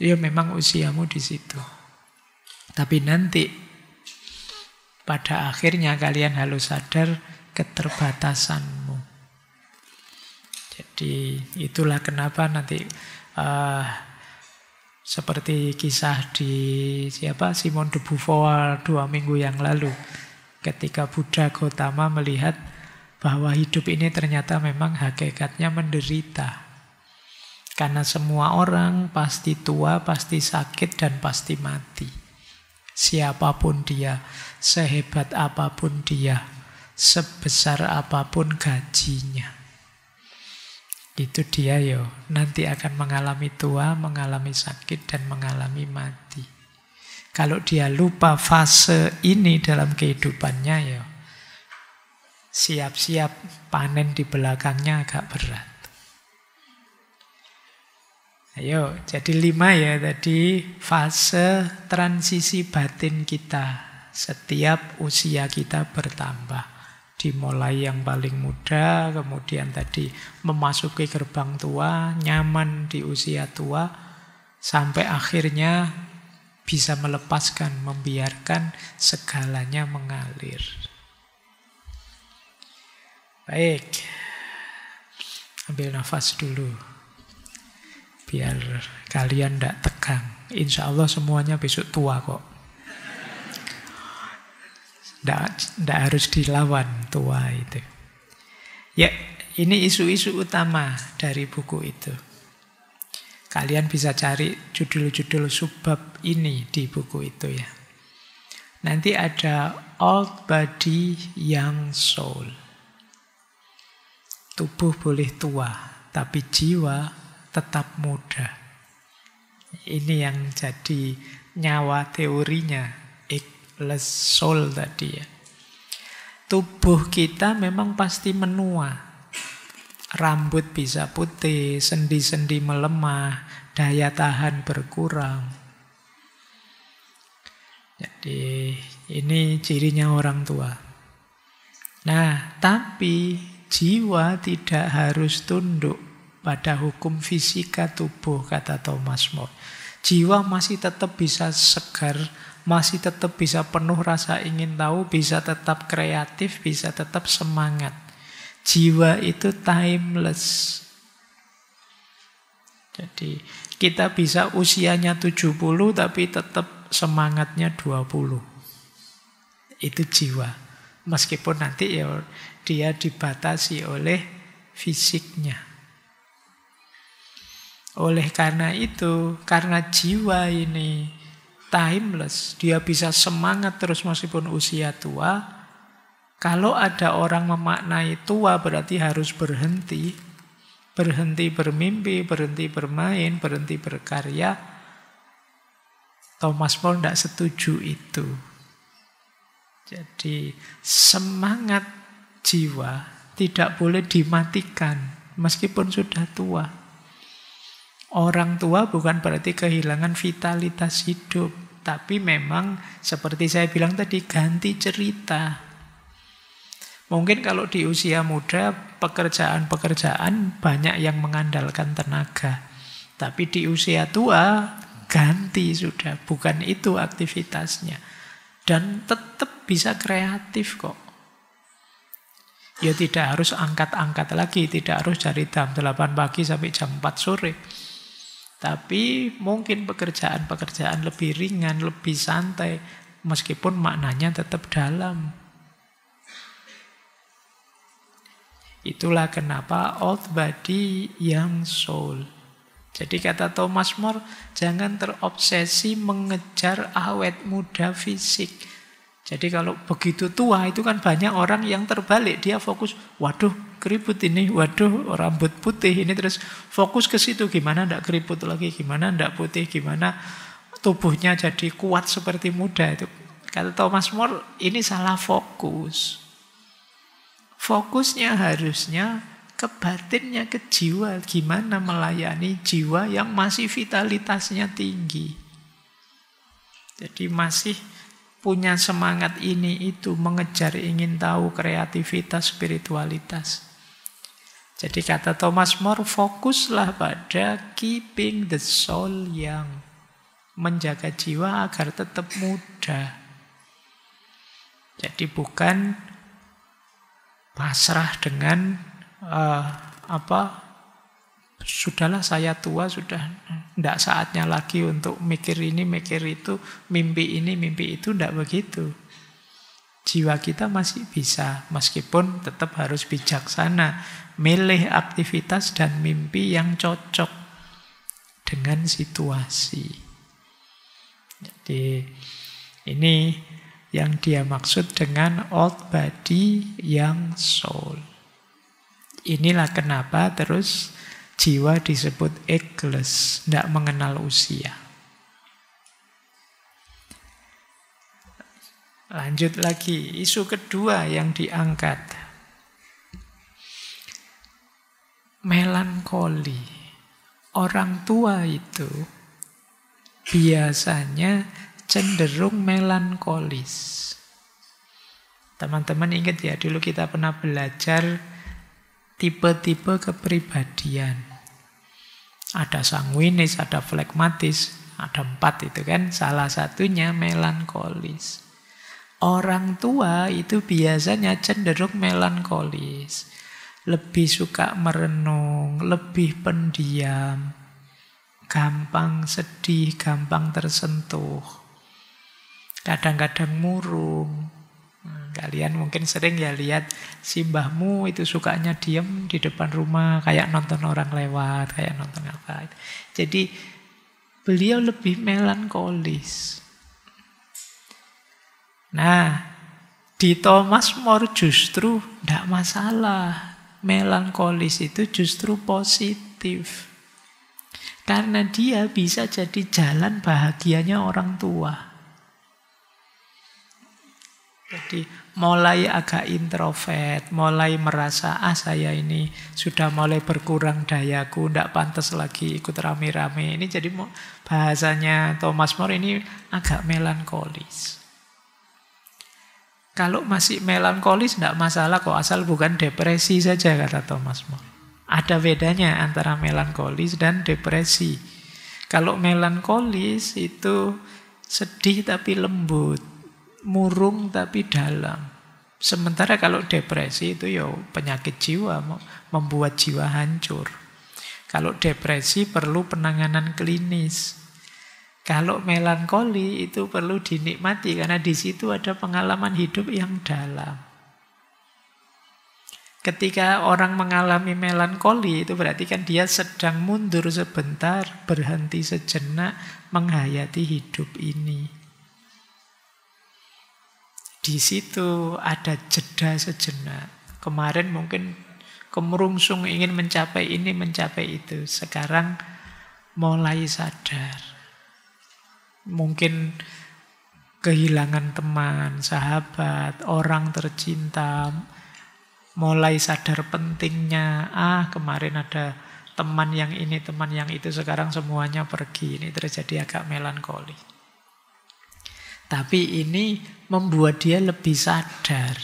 Ya memang usiamu di situ. Tapi nanti pada akhirnya kalian harus sadar keterbatasanmu. Jadi itulah kenapa nanti seperti kisah di Simone de Beauvoir 2 minggu yang lalu. Ketika Buddha Gautama melihat bahwa hidup ini ternyata memang hakikatnya menderita. Karena semua orang pasti tua, pasti sakit, dan pasti mati. Siapapun dia, sehebat apapun dia, sebesar apapun gajinya. Itu dia nanti akan mengalami tua, mengalami sakit, dan mengalami mati. Kalau dia lupa fase ini dalam kehidupannya siap-siap panen di belakangnya agak berat. Ayo, jadi 5 tadi fase transisi batin kita. Setiap usia kita bertambah. Dimulai yang paling muda, kemudian tadi memasuki gerbang tua, nyaman di usia tua, sampai akhirnya bisa melepaskan, membiarkan segalanya mengalir. Baik, ambil nafas dulu, biar kalian tidak tegang. Insya Allah semuanya besok tua kok. Tidak harus dilawan tua itu. Ya, ini isu-isu utama dari buku itu. Kalian bisa cari judul-judul subbab ini di buku itu ya. Nanti ada old body, young soul. Tubuh boleh tua, tapi jiwa tetap muda. Ini yang jadi nyawa teorinya, ageless soul tadi ya. Tubuh kita memang pasti menua. Rambut bisa putih, sendi-sendi melemah, daya tahan berkurang. Jadi ini cirinya orang tua. Nah, tapi jiwa tidak harus tunduk pada hukum fisika tubuh, kata Thomas More. Jiwa masih tetap bisa segar, masih tetap bisa penuh rasa ingin tahu, bisa tetap kreatif, bisa tetap semangat. Jiwa itu timeless. Jadi kita bisa usianya 70 tapi tetap semangatnya 20. Itu jiwa. Meskipun nanti ya dia dibatasi oleh fisiknya. Oleh karena itu, karena jiwa ini timeless, dia bisa semangat terus meskipun usia tua. Kalau ada orang memaknai tua berarti harus berhenti. Berhenti bermimpi, berhenti bermain, berhenti berkarya. Thomas More tidak setuju itu. Jadi semangat jiwa tidak boleh dimatikan meskipun sudah tua. Orang tua bukan berarti kehilangan vitalitas hidup. Tapi memang seperti saya bilang tadi, ganti cerita. Mungkin kalau di usia muda, pekerjaan-pekerjaan banyak yang mengandalkan tenaga. Tapi di usia tua, ganti sudah. Bukan itu aktivitasnya. Dan tetap bisa kreatif kok. Ya tidak harus angkat-angkat lagi. Tidak harus dari jam 8 pagi sampai jam 4 sore. Tapi mungkin pekerjaan-pekerjaan lebih ringan, lebih santai. Meskipun maknanya tetap dalam. Itulah kenapa old body, young soul. Jadi kata Thomas More, jangan terobsesi mengejar awet muda fisik. Jadi kalau begitu tua itu kan banyak orang yang terbalik. Dia fokus, waduh keriput ini, waduh rambut putih ini. Terus fokus ke situ, gimana ndak keriput lagi, gimana ndak putih, gimana tubuhnya jadi kuat seperti muda. Itu kata Thomas More, ini salah fokus. Fokusnya harusnya ke batinnya, ke jiwa. Gimana melayani jiwa yang masih vitalitasnya tinggi. Jadi masih punya semangat ini itu, mengejar ingin tahu, kreativitas, spiritualitas. Jadi kata Thomas More, fokuslah pada keeping the soul young. Menjaga jiwa agar tetap muda. Jadi bukan pasrah dengan sudahlah saya tua, sudah tidak saatnya lagi untuk mikir ini, mikir itu, mimpi ini, mimpi itu, tidak begitu. Jiwa kita masih bisa, meskipun tetap harus bijaksana, milih aktivitas dan mimpi yang cocok dengan situasi. Jadi ini yang dia maksud dengan old body, young soul. Inilah kenapa terus jiwa disebut ageless, tidak mengenal usia. Lanjut lagi, isu kedua yang diangkat. Melankoli. Orang tua itu biasanya cenderung melankolis. Teman-teman ingat ya, dulu kita pernah belajar tipe-tipe kepribadian. Ada sanguinis, ada flegmatis, ada 4 itu kan. Salah satunya melankolis. Orang tua itu biasanya cenderung melankolis. Lebih suka merenung, lebih pendiam, gampang sedih, gampang tersentuh. Kadang-kadang murung. Kalian mungkin sering ya lihat si mbahmu itu sukanya diem di depan rumah, kayak nonton orang lewat, kayak nonton apa. Jadi beliau lebih melankolis. Nah, di Thomas More justru tidak masalah. Melankolis itu justru positif. Karena dia bisa jadi jalan bahagianya orang tua. Jadi mulai agak introvert, mulai merasa, saya ini sudah mulai berkurang dayaku, tidak pantas lagi ikut rame-rame. Ini jadi bahasanya Thomas More ini agak melankolis. Kalau masih melankolis tidak masalah kok, asal bukan depresi saja, kata Thomas More. Ada bedanya antara melankolis dan depresi. Kalau melankolis itu sedih tapi lembut, murung tapi dalam. Sementara kalau depresi itu ya penyakit jiwa, membuat jiwa hancur. Kalau depresi perlu penanganan klinis. Kalau melankoli itu perlu dinikmati karena di situ ada pengalaman hidup yang dalam. Ketika orang mengalami melankoli itu berarti kan dia sedang mundur sebentar, berhenti sejenak, menghayati hidup ini. Di situ ada jeda sejenak. Kemarin mungkin kemerungsung ingin mencapai ini, mencapai itu. Sekarang mulai sadar. Mungkin kehilangan teman, sahabat, orang tercinta, mulai sadar pentingnya, kemarin ada teman yang ini, teman yang itu, sekarang semuanya pergi. Ini terjadi agak melankoli. Tapi ini membuat dia lebih sadar.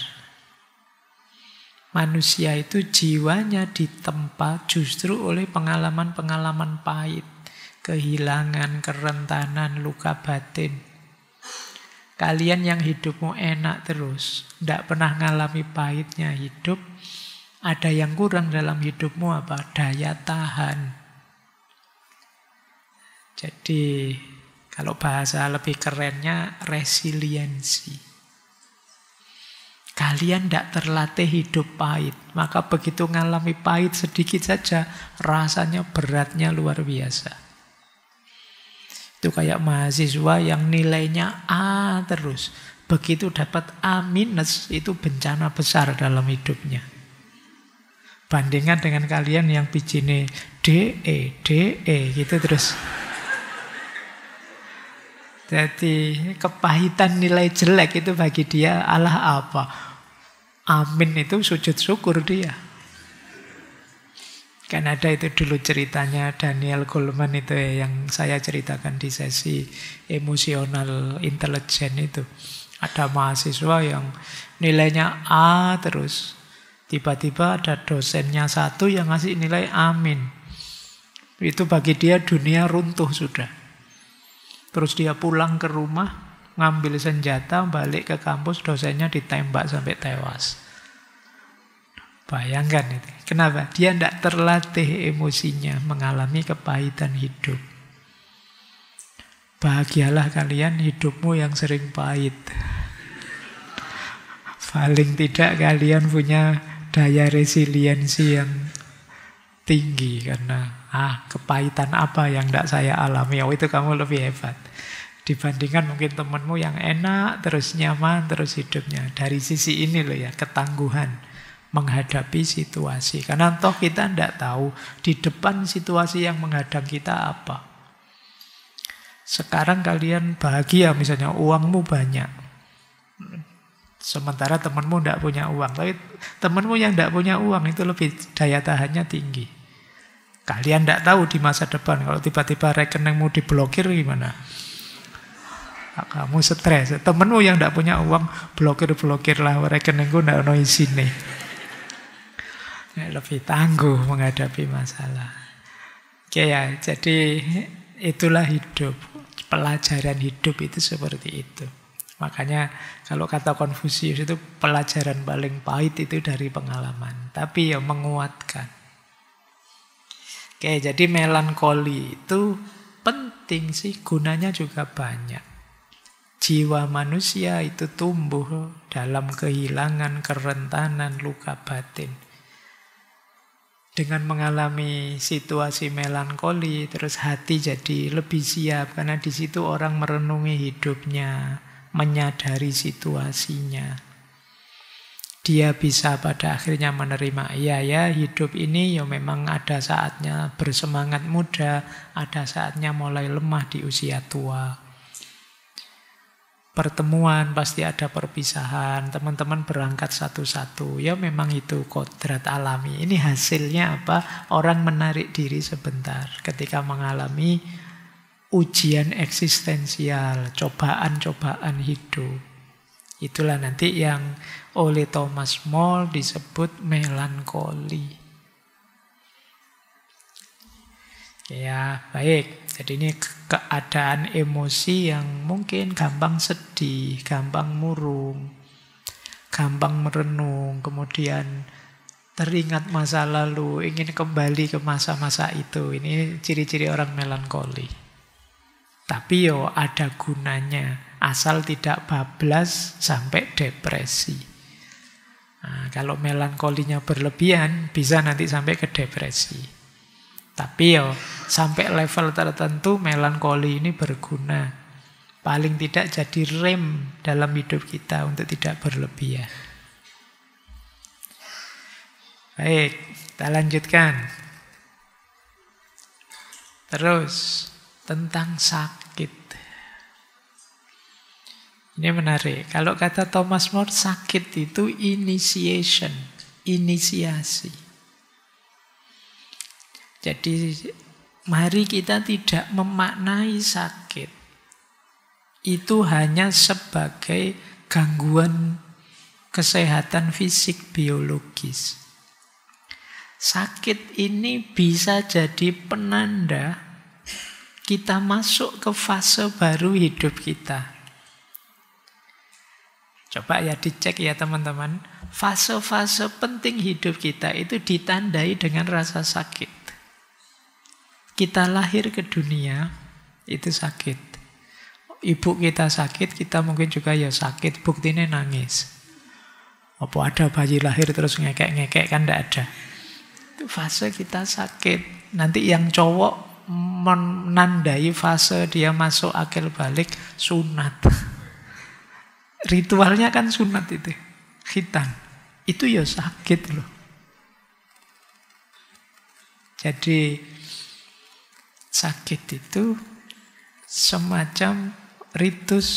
Manusia itu jiwanya ditempa justru oleh pengalaman-pengalaman pahit. Kehilangan, kerentanan, luka batin. Kalian yang hidupmu enak terus, tidak pernah ngalami pahitnya hidup, ada yang kurang dalam hidupmu apa? Daya tahan. Jadi, kalau bahasa lebih kerennya, resiliensi. Kalian tidak terlatih hidup pahit, maka begitu ngalami pahit sedikit saja, rasanya beratnya luar biasa. Itu kayak mahasiswa yang nilainya A terus. Begitu dapat A minus, itu bencana besar dalam hidupnya. Bandingkan dengan kalian yang bijine DE gitu terus. Jadi kepahitan nilai jelek itu bagi dia Allah apa? Amin itu sujud syukur dia. Kan ada itu dulu ceritanya Daniel Goleman itu ya, yang saya ceritakan di sesi emosional intelijen itu. Ada mahasiswa yang nilainya A terus. Tiba-tiba ada dosennya satu yang ngasih nilai amin. Itu bagi dia dunia runtuh sudah. Terus dia pulang ke rumah, ngambil senjata, balik ke kampus, dosennya ditembak sampai tewas. Bayangkan itu. Kenapa? Dia tidak terlatih emosinya mengalami kepahitan hidup. Bahagialah kalian hidupmu yang sering pahit. Paling tidak kalian punya daya resiliensi yang tinggi. Karena kepahitan apa yang tidak saya alami, itu kamu lebih hebat. Dibandingkan mungkin temanmu yang enak, terus nyaman, terus hidupnya. Dari sisi ini loh ya, ketangguhan menghadapi situasi. Karena toh kita tidak tahu di depan situasi yang menghadang kita apa. Sekarang kalian bahagia misalnya uangmu banyak. Sementara temanmu tidak punya uang. Tapi temanmu yang tidak punya uang itu lebih daya tahannya tinggi. Kalian tidak tahu di masa depan kalau tiba-tiba rekeningmu diblokir gimana. Kamu stres. Temanmu yang tidak punya uang blokir lah rekeningku tidak ada isine. Lebih tangguh menghadapi masalah. Oke ya, jadi itulah hidup. Pelajaran hidup itu seperti itu. Makanya kalau kata Konfusius itu pelajaran paling pahit itu dari pengalaman. Tapi ya menguatkan. Oke, jadi melankoli itu penting sih, gunanya juga banyak. Jiwa manusia itu tumbuh dalam kehilangan, kerentanan, luka batin. Dengan mengalami situasi melankoli, terus hati jadi lebih siap. Karena di situ orang merenungi hidupnya, menyadari situasinya. Dia bisa pada akhirnya menerima, iya ya hidup ini ya memang ada saatnya bersemangat muda, ada saatnya mulai lemah di usia tua. Pertemuan pasti ada perpisahan, teman-teman berangkat satu-satu. Ya memang itu kodrat alami. Ini hasilnya apa? Orang menarik diri sebentar ketika mengalami ujian eksistensial, cobaan-cobaan hidup. Itulah nanti yang oleh Thomas More disebut melankoli. Ya, baik. Jadi ini keadaan emosi yang mungkin gampang sedih, gampang murung, gampang merenung, kemudian teringat masa lalu, ingin kembali ke masa-masa itu. Ini ciri-ciri orang melankoli. Tapi yo ada gunanya, asal tidak bablas sampai depresi. Nah, kalau melankolinya berlebihan, bisa nanti sampai ke depresi. Tapi yo sampai level tertentu melankoli ini berguna. Paling tidak jadi rem dalam hidup kita untuk tidak berlebihan. Baik, kita lanjutkan. Terus tentang sakit. Ini menarik. Kalau kata Thomas More, sakit itu initiation, inisiasi. Jadi mari kita tidak memaknai sakit itu hanya sebagai gangguan kesehatan fisik biologis. Sakit ini bisa jadi penanda kita masuk ke fase baru hidup kita. Coba ya dicek ya teman-teman. Fase-fase penting hidup kita itu ditandai dengan rasa sakit. Kita lahir ke dunia, itu sakit. Ibu kita sakit, kita mungkin juga ya sakit. Buktinya nangis. Apa ada bayi lahir terus ngekek-ngekek, kan tidak ada. Itu fase kita sakit. Nanti yang cowok menandai fase dia masuk akil balik, sunat. Ritualnya kan sunat itu. Khitan. Itu ya sakit loh. Jadi sakit itu semacam ritus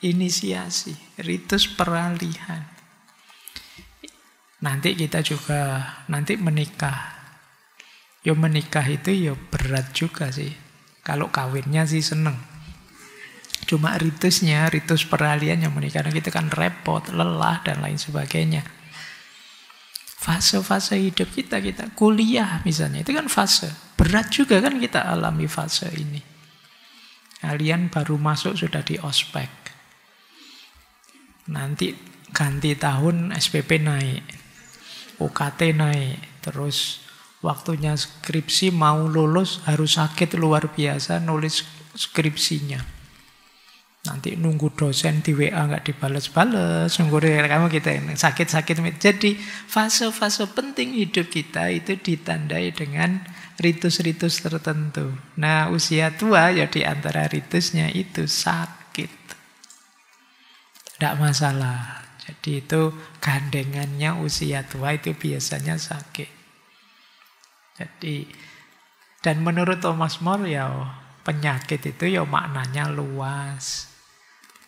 inisiasi, ritus peralihan. Nanti kita juga nanti menikah. Yo menikah itu ya berat juga sih. Kalau kawinnya sih seneng. Cuma ritusnya, ritus peralihan yang menikah itu kan repot, lelah dan lain sebagainya. Fase-fase hidup kita kuliah misalnya, itu kan fase. Berat juga kan kita alami fase ini. Kalian baru masuk sudah di ospek. Nanti ganti tahun SPP naik. UKT naik. Terus waktunya skripsi mau lulus harus sakit luar biasa nulis skripsinya. Nanti nunggu dosen di WA nggak dibales-bales, nunggu kamu kita sakit-sakit. Jadi fase-fase penting hidup kita itu ditandai dengan ritus-ritus tertentu. Nah usia tua ya di antara ritusnya itu sakit. Tidak masalah. Jadi itu gandengannya usia tua itu biasanya sakit. Jadi dan menurut Thomas More ya penyakit itu ya maknanya luas.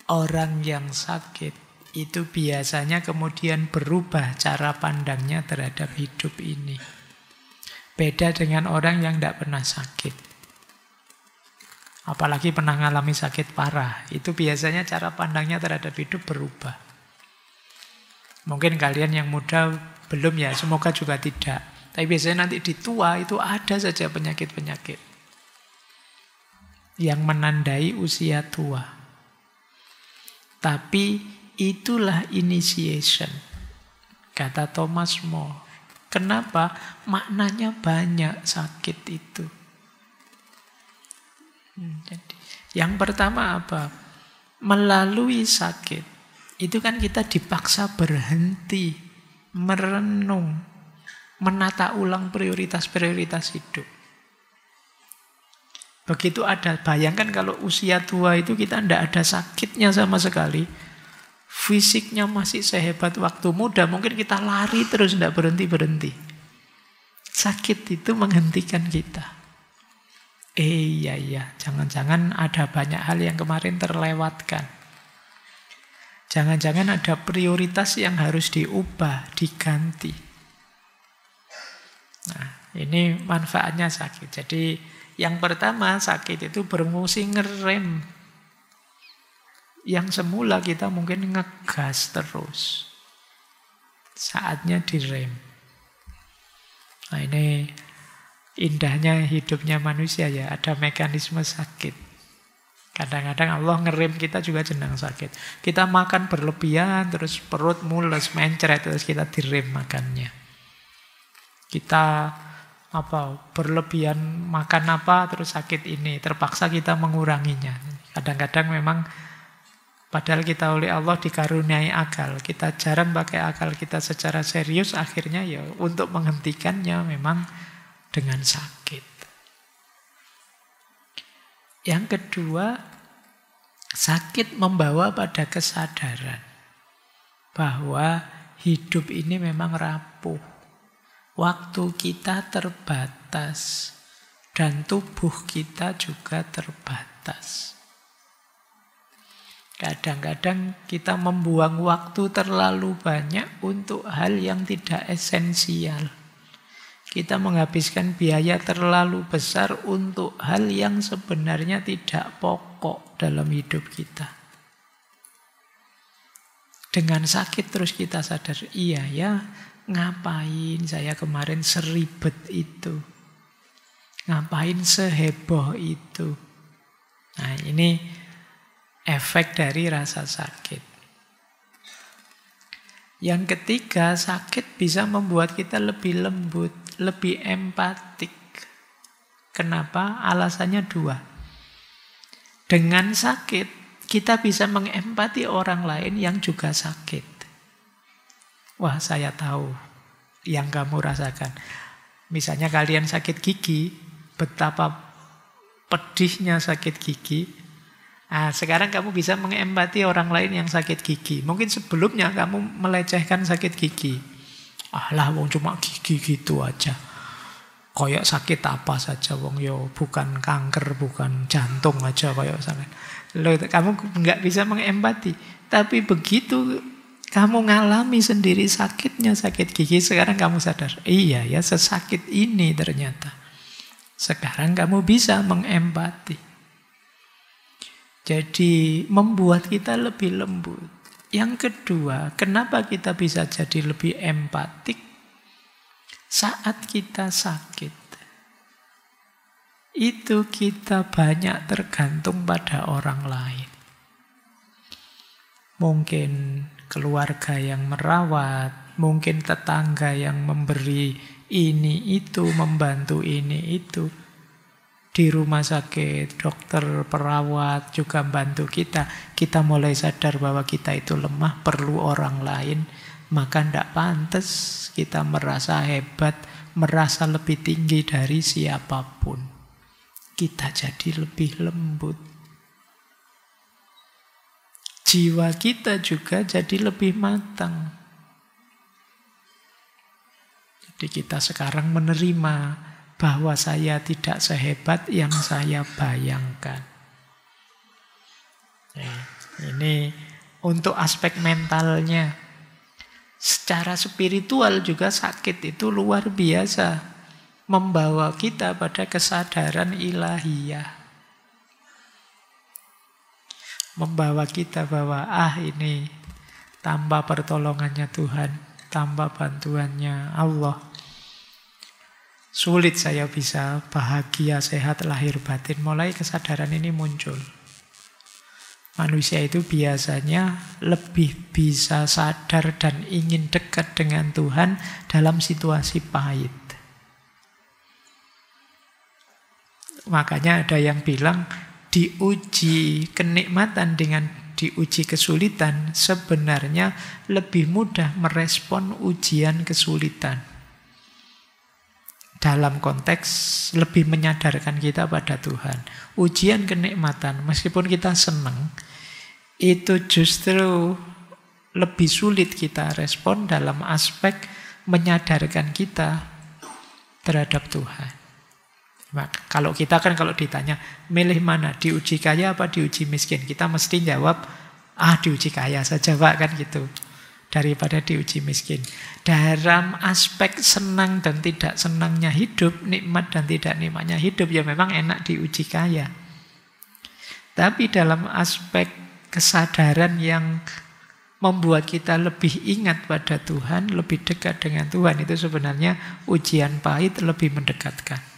Orang yang sakit itu biasanya kemudian berubah cara pandangnya terhadap hidup ini. Beda dengan orang yang tidak pernah sakit. Apalagi pernah mengalami sakit parah. Itu biasanya cara pandangnya terhadap hidup berubah. Mungkin kalian yang muda belum ya, semoga juga tidak. Tapi biasanya nanti di tua itu ada saja penyakit-penyakit yang menandai usia tua. Tapi itulah initiation, kata Thomas More. Kenapa? Maknanya banyak sakit itu. Jadi, yang pertama apa? melalui sakit, itu kan kita dipaksa berhenti, merenung, menata ulang prioritas-prioritas hidup. Begitu ada, bayangkan kalau usia tua itu kita tidak ada sakitnya sama sekali. Fisiknya masih sehebat waktu muda, mungkin kita lari terus tidak berhenti-berhenti. Sakit itu menghentikan kita. Iya, jangan-jangan ada banyak hal yang kemarin terlewatkan. Jangan-jangan ada prioritas yang harus diubah, diganti. Nah, ini manfaatnya sakit. Jadi yang pertama, sakit itu berfungsi ngerem. Yang semula kita mungkin ngegas terus. Saatnya direm. Nah, ini indahnya hidupnya manusia ya, ada mekanisme sakit. Kadang-kadang Allah ngerem kita juga jenang sakit. Kita makan berlebihan, terus perut mules, mencret, terus kita direm makannya. Kita berlebihan makan terus sakit ini, terpaksa kita menguranginya. Kadang-kadang memang padahal kita oleh Allah dikaruniai akal, kita jarang pakai akal kita secara serius, akhirnya ya untuk menghentikannya memang dengan sakit. Yang kedua, sakit membawa pada kesadaran bahwa hidup ini memang rapuh. Waktu kita terbatas dan tubuh kita juga terbatas. Kadang-kadang kita membuang waktu terlalu banyak untuk hal yang tidak esensial. Kita menghabiskan biaya terlalu besar untuk hal yang sebenarnya tidak pokok dalam hidup kita. Dengan sakit terus kita sadar, iya ya, ngapain saya kemarin seribet itu? Ngapain seheboh itu? Nah, ini efek dari rasa sakit. Yang ketiga, sakit bisa membuat kita lebih lembut, lebih empatik. Kenapa? Alasannya dua. Dengan sakit, kita bisa mengempati orang lain yang juga sakit. Wah, saya tahu yang kamu rasakan. Misalnya kalian sakit gigi, betapa pedihnya sakit gigi. Nah, sekarang kamu bisa mengempati orang lain yang sakit gigi. Mungkin sebelumnya kamu melecehkan sakit gigi. Alah, wong cuma gigi gitu aja. Kayak sakit apa saja, wong yo bukan kanker, bukan jantung aja kayak sakit. Loh, kamu nggak bisa mengempati. Tapi begitu kamu ngalami sendiri sakitnya sakit gigi, sekarang kamu sadar, iya ya, sesakit ini ternyata. Sekarang kamu bisa mengempati. Jadi membuat kita lebih lembut. Yang kedua, kenapa kita bisa jadi lebih empatik? Saat kita sakit, itu kita banyak tergantung pada orang lain. Mungkin keluarga yang merawat, mungkin tetangga yang memberi ini itu, membantu ini itu. Di rumah sakit, dokter, perawat juga membantu kita. Kita mulai sadar bahwa kita itu lemah, perlu orang lain. Maka tidak pantas kita merasa hebat, merasa lebih tinggi dari siapapun. Kita jadi lebih lembut. Jiwa kita juga jadi lebih matang. Jadi kita sekarang menerima bahwa saya tidak sehebat yang saya bayangkan. Ini untuk aspek mentalnya. Secara spiritual juga sakit itu luar biasa. Membawa kita pada kesadaran ilahiyah. Membawa kita bahwa ini tanpa pertolongannya Tuhan, tanpa bantuannya Allah, sulit saya bisa bahagia, sehat, lahir batin. Mulai kesadaran ini muncul. Manusia itu biasanya lebih bisa sadar dan ingin dekat dengan Tuhan dalam situasi pahit. Makanya ada yang bilang diuji kenikmatan dengan diuji kesulitan sebenarnya lebih mudah merespon ujian kesulitan. Dalam konteks lebih menyadarkan kita pada Tuhan. Ujian kenikmatan, meskipun kita senang, itu justru lebih sulit kita respon dalam aspek menyadarkan kita terhadap Tuhan. Kalau kita kan kalau ditanya, milih mana, diuji kaya apa diuji miskin? Kita mesti jawab, diuji kaya saja Pak, kan gitu. Daripada diuji miskin. Dalam aspek senang dan tidak senangnya hidup, nikmat dan tidak nikmatnya hidup, ya memang enak diuji kaya. Tapi dalam aspek kesadaran yang membuat kita lebih ingat pada Tuhan, lebih dekat dengan Tuhan, itu sebenarnya ujian pahit lebih mendekatkan.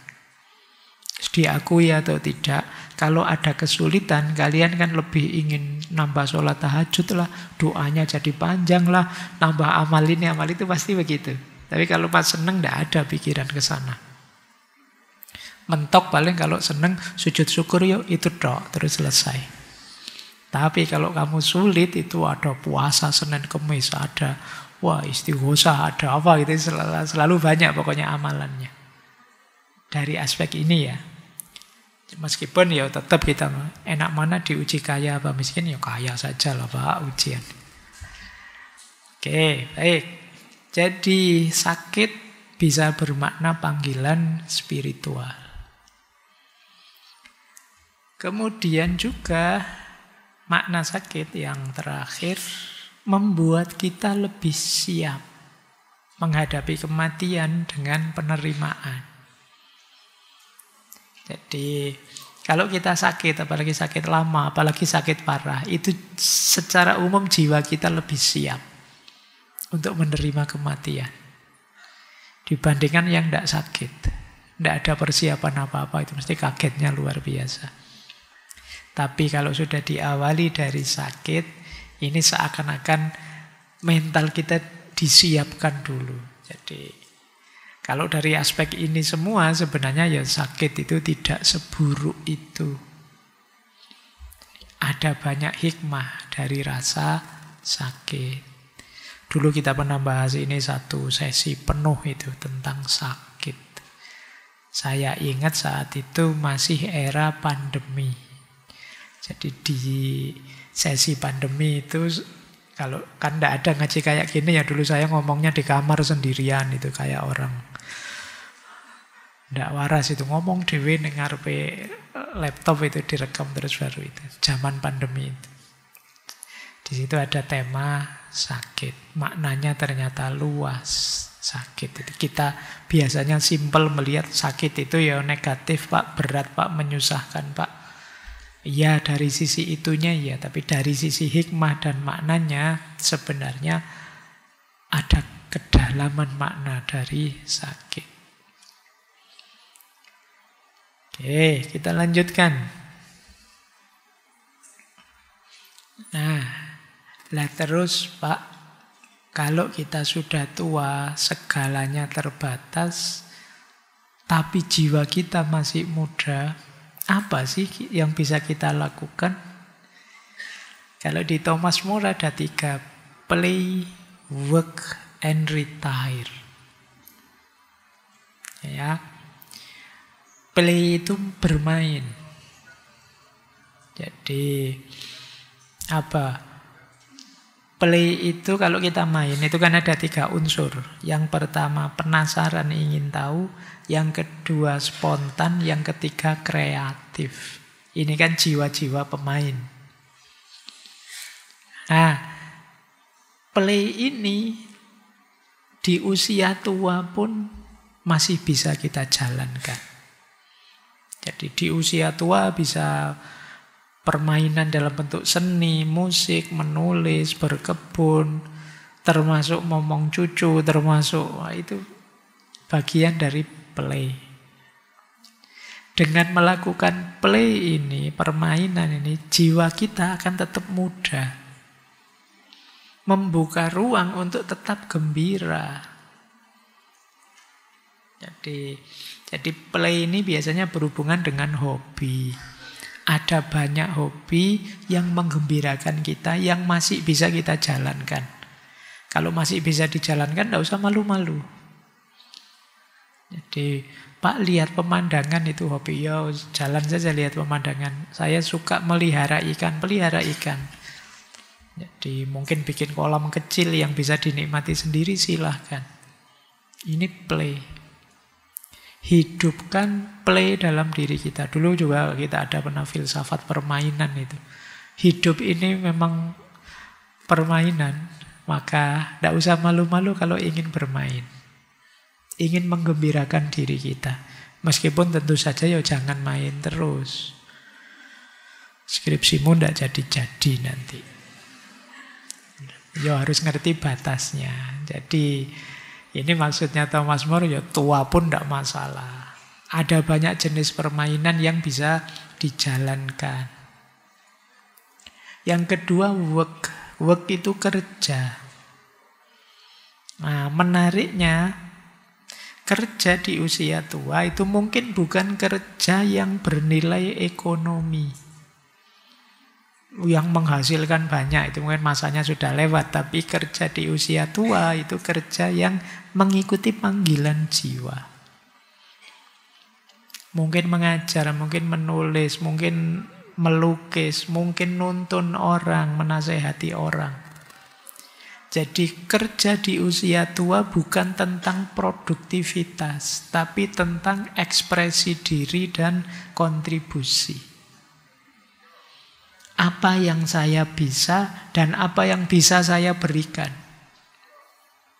Diakui atau tidak, kalau ada kesulitan, kalian kan lebih ingin nambah sholat tahajud lah, doanya jadi panjang lah, nambah amal ini, amal itu, pasti begitu. Tapi kalau pas seneng, tidak ada pikiran ke sana. Mentok paling kalau seneng, sujud syukur yuk, itu dok, terus selesai. Tapi kalau kamu sulit, itu ada puasa Senin Kemis, ada istighosah, ada apa gitu, selalu banyak pokoknya amalannya. Dari aspek ini ya. Meskipun ya tetap kita enak mana diuji kaya apa miskin, ya kaya saja lah Pak ujian. Oke, baik. Jadi sakit bisa bermakna panggilan spiritual. Kemudian juga makna sakit yang terakhir membuat kita lebih siap menghadapi kematian dengan penerimaan. Jadi kalau kita sakit, apalagi sakit lama, apalagi sakit parah, itu secara umum jiwa kita lebih siap untuk menerima kematian dibandingkan yang tidak sakit. Tidak ada persiapan apa-apa, itu mesti kagetnya luar biasa. Tapi kalau sudah diawali dari sakit, ini seakan-akan mental kita disiapkan dulu. Jadi kalau dari aspek ini semua, sebenarnya ya sakit itu tidak seburuk itu. Ada banyak hikmah dari rasa sakit. Dulu kita pernah bahas ini satu sesi penuh itu tentang sakit. Saya ingat saat itu masih era pandemi. Jadi di sesi pandemi itu, kalau kan tidak ada ngaji kayak gini ya, dulu saya ngomongnya di kamar sendirian itu kayak orang ndak waras itu, ngomong dhewe ning ngarepe laptop itu direkam terus baru itu. Zaman pandemi itu. Di situ ada tema sakit. Maknanya ternyata luas sakit itu. Kita biasanya simpel melihat sakit itu ya negatif Pak, berat Pak, menyusahkan Pak. Iya dari sisi itunya ya, tapi dari sisi hikmah dan maknanya sebenarnya ada kedalaman makna dari sakit. Oke, kita lanjutkan. Nah, terus Pak, kalau kita sudah tua, segalanya terbatas, tapi jiwa kita masih muda, apa sih yang bisa kita lakukan? Kalau di Thomas More ada 3, play, work, and retire. Ya. Play itu bermain. Jadi apa? Play itu kalau kita main itu kan ada 3 unsur. Yang pertama penasaran, ingin tahu. Yang kedua spontan. Yang ketiga kreatif. Ini kan jiwa-jiwa pemain. Nah, play ini di usia tua pun masih bisa kita jalankan. Jadi di usia tua bisa permainan dalam bentuk seni, musik, menulis, berkebun, termasuk ngomong cucu, termasuk itu bagian dari play. Dengan melakukan play ini, permainan ini, jiwa kita akan tetap muda. Membuka ruang untuk tetap gembira. Jadi play ini biasanya berhubungan dengan hobi. Ada banyak hobi yang menggembirakan kita, yang masih bisa kita jalankan. Kalau masih bisa dijalankan, tidak usah malu-malu. Jadi, Pak lihat pemandangan itu hobi. Ya, jalan saja lihat pemandangan. Saya suka melihara ikan, pelihara ikan. Jadi, mungkin bikin kolam kecil yang bisa dinikmati sendiri, silahkan. Ini play. Hidupkan play dalam diri kita. Dulu juga kita ada pernah filsafat permainan itu. Hidup ini memang permainan. Maka tidak usah malu-malu kalau ingin bermain. Ingin menggembirakan diri kita. Meskipun tentu saja ya jangan main terus. Skripsimu tidak jadi-jadi nanti. Ya harus ngerti batasnya. Jadi ini maksudnya Thomas More, ya tua pun tidak masalah. Ada banyak jenis permainan yang bisa dijalankan. Yang kedua, work. Work itu kerja. Nah, menariknya, kerja di usia tua itu mungkin bukan kerja yang bernilai ekonomi, yang menghasilkan banyak, itu mungkin masanya sudah lewat. Tapi kerja di usia tua itu kerja yang mengikuti panggilan jiwa. Mungkin mengajar, mungkin menulis, mungkin melukis, mungkin nuntun orang, menasehati orang. Jadi kerja di usia tua bukan tentang produktivitas, tapi tentang ekspresi diri dan kontribusi. Apa yang saya bisa dan apa yang bisa saya berikan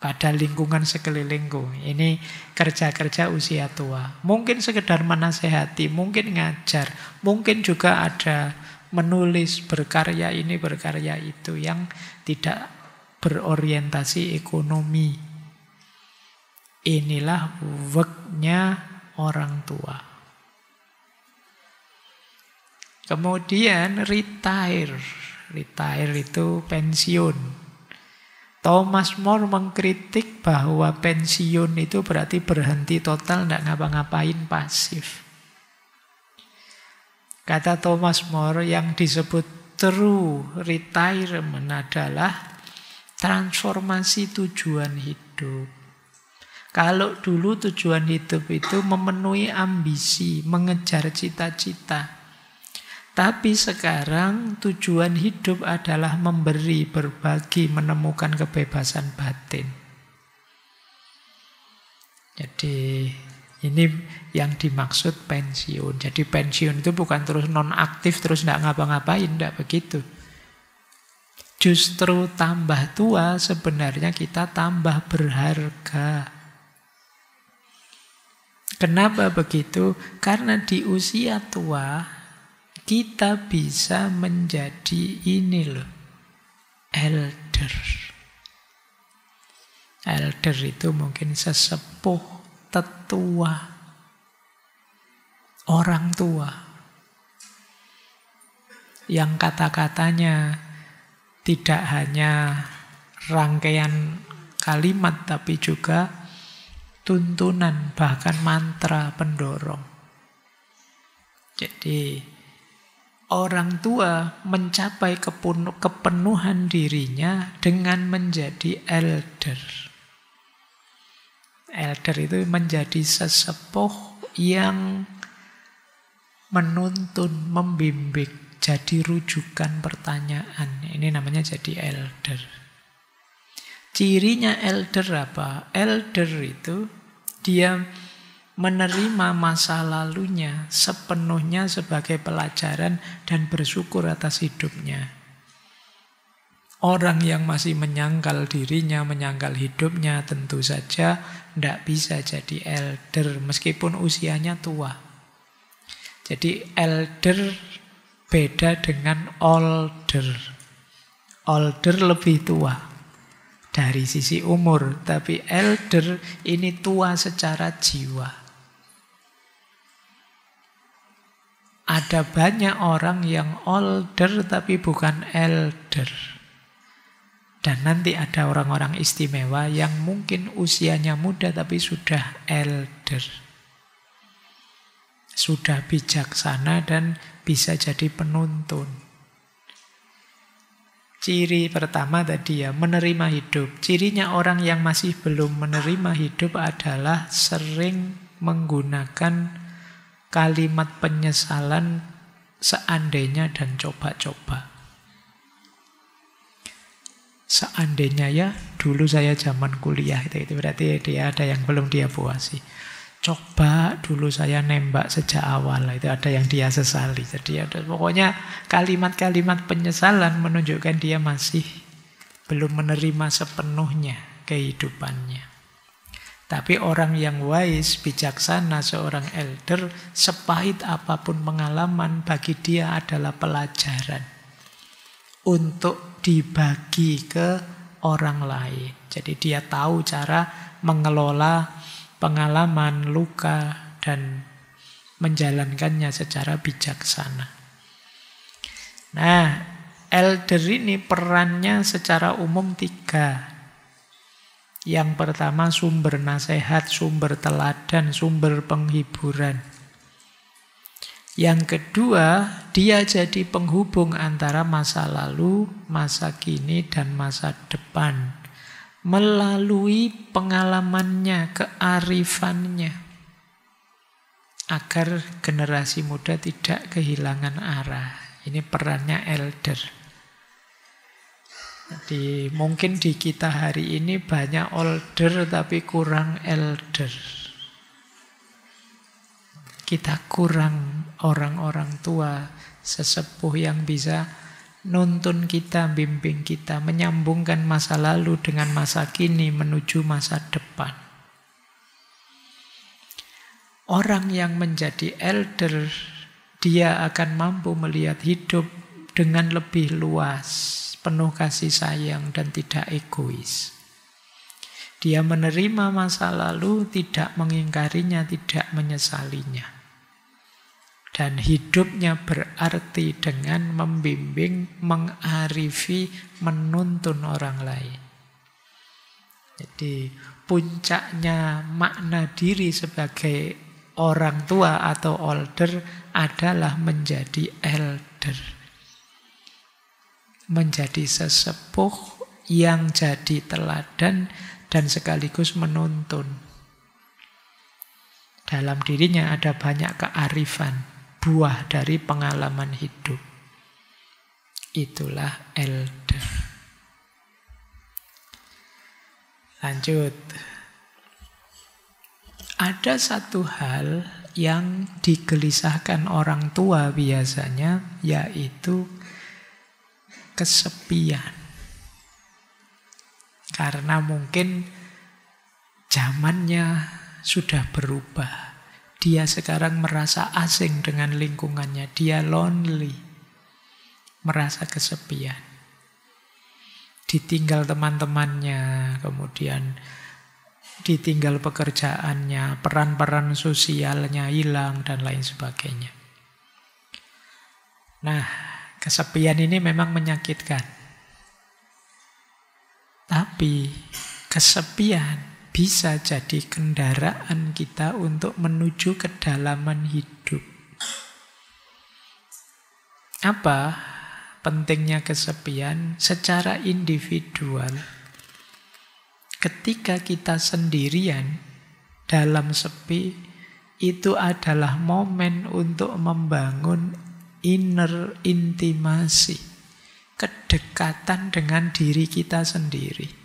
pada lingkungan sekelilingku. Ini kerja-kerja usia tua. Mungkin sekedar menasehati, mungkin ngajar, mungkin juga ada menulis, berkarya ini, berkarya itu yang tidak berorientasi ekonomi. Inilah work-nya orang tua. Kemudian retire. Retire itu pensiun. Thomas More mengkritik bahwa pensiun itu berarti berhenti total, tidak ngapa-ngapain, pasif. Kata Thomas More, yang disebut true retirement adalah transformasi tujuan hidup. Kalau dulu tujuan hidup itu memenuhi ambisi, mengejar cita-cita. Tapi sekarang tujuan hidup adalah memberi, berbagi, menemukan kebebasan batin. Jadi ini yang dimaksud pensiun. Jadi pensiun itu bukan terus nonaktif, terus tidak ngapa-ngapain, tidak begitu. Justru tambah tua sebenarnya kita tambah berharga. Kenapa begitu? Karena di usia tua kita bisa menjadi ini loh, elder. Elder itu mungkin sesepuh, tetua, orang tua. Yang kata-katanya tidak hanya rangkaian kalimat, tapi juga tuntunan, bahkan mantra pendorong. Jadi orang tua mencapai kepenuhan dirinya dengan menjadi elder. Elder itu menjadi sesepuh yang menuntun, membimbing, jadi rujukan pertanyaan. Ini namanya jadi elder. Cirinya elder apa? Elder itu dia menerima masa lalunya sepenuhnya sebagai pelajaran dan bersyukur atas hidupnya. Orang yang masih menyangkal dirinya, menyangkal hidupnya, tentu saja tidak bisa jadi elder meskipun usianya tua. Jadi elder beda dengan older. Older lebih tua dari sisi umur, tapi elder ini tua secara jiwa. Ada banyak orang yang older tapi bukan elder. Dan nanti ada orang-orang istimewa yang mungkin usianya muda tapi sudah elder. sudah bijaksana dan bisa jadi penuntun. Ciri pertama tadi ya, menerima hidup. Cirinya orang yang masih belum menerima hidup adalah sering menggunakan kalimat penyesalan seandainya dan coba-coba. Seandainya ya, dulu saya zaman kuliah, itu berarti dia ada yang belum dia puasi. Coba dulu saya nembak sejak awal, itu ada yang dia sesali. Jadi ada pokoknya kalimat-kalimat penyesalan menunjukkan dia masih belum menerima sepenuhnya kehidupannya. Tapi orang yang wise, bijaksana, seorang elder, sepahit apapun pengalaman bagi dia adalah pelajaran untuk dibagi ke orang lain. Jadi dia tahu cara mengelola pengalaman, luka, dan menjalankannya secara bijaksana. Nah, elder ini perannya secara umum 3. Yang pertama sumber nasihat, sumber teladan, sumber penghiburan. Yang kedua, dia jadi penghubung antara masa lalu, masa kini, dan masa depan. Melalui pengalamannya, kearifannya, agar generasi muda tidak kehilangan arah. Ini perannya elder. Jadi mungkin di kita hari ini banyak older tapi kurang elder. Kita kurang orang-orang tua, sesepuh yang bisa nuntun kita, bimbing kita, menyambungkan masa lalu dengan masa kini menuju masa depan. Orang yang menjadi elder, dia akan mampu melihat hidup dengan lebih luas, penuh kasih sayang dan tidak egois. Dia menerima masa lalu, tidak mengingkarinya, tidak menyesalinya. Dan hidupnya berarti dengan membimbing, mengarifi, menuntun orang lain. Jadi puncaknya makna diri sebagai orang tua atau older adalah menjadi elder. Menjadi sesepuh yang jadi teladan dan sekaligus menuntun. Dalam dirinya ada banyak kearifan, buah dari pengalaman hidup. Itulah elder. Lanjut. Ada satu hal yang digelisahkan orang tua biasanya, yaitu kesepian. Karena mungkin zamannya sudah berubah. Dia sekarang merasa asing dengan lingkungannya. Dia lonely. Merasa kesepian. Ditinggal teman-temannya. Kemudian ditinggal pekerjaannya. Peran-peran sosialnya hilang dan lain sebagainya. Nah, kesepian ini memang menyakitkan. Tapi kesepian bisa jadi kendaraan kita untuk menuju kedalaman hidup. Apa pentingnya kesepian secara individual? Ketika kita sendirian dalam sepi, itu adalah momen untuk membangun inner intimasi, kedekatan dengan diri kita sendiri.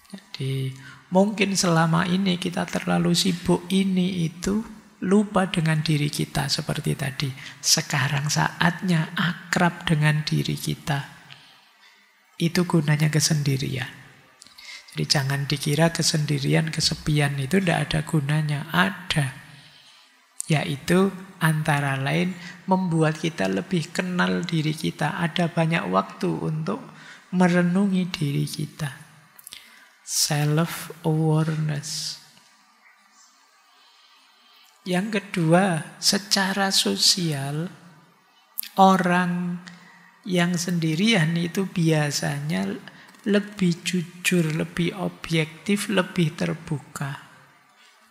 Jadi mungkin selama ini kita terlalu sibuk ini itu, lupa dengan diri kita seperti tadi. Sekarang saatnya akrab dengan diri kita. Itu gunanya kesendirian. Jadi jangan dikira kesendirian, kesepian itu tidak ada gunanya. Ada. Yaitu antara lain membuat kita lebih kenal diri kita. Ada banyak waktu untuk merenungi diri kita. Self-awareness. Yang kedua, secara sosial, orang yang sendirian itu biasanya lebih jujur, lebih objektif, lebih terbuka.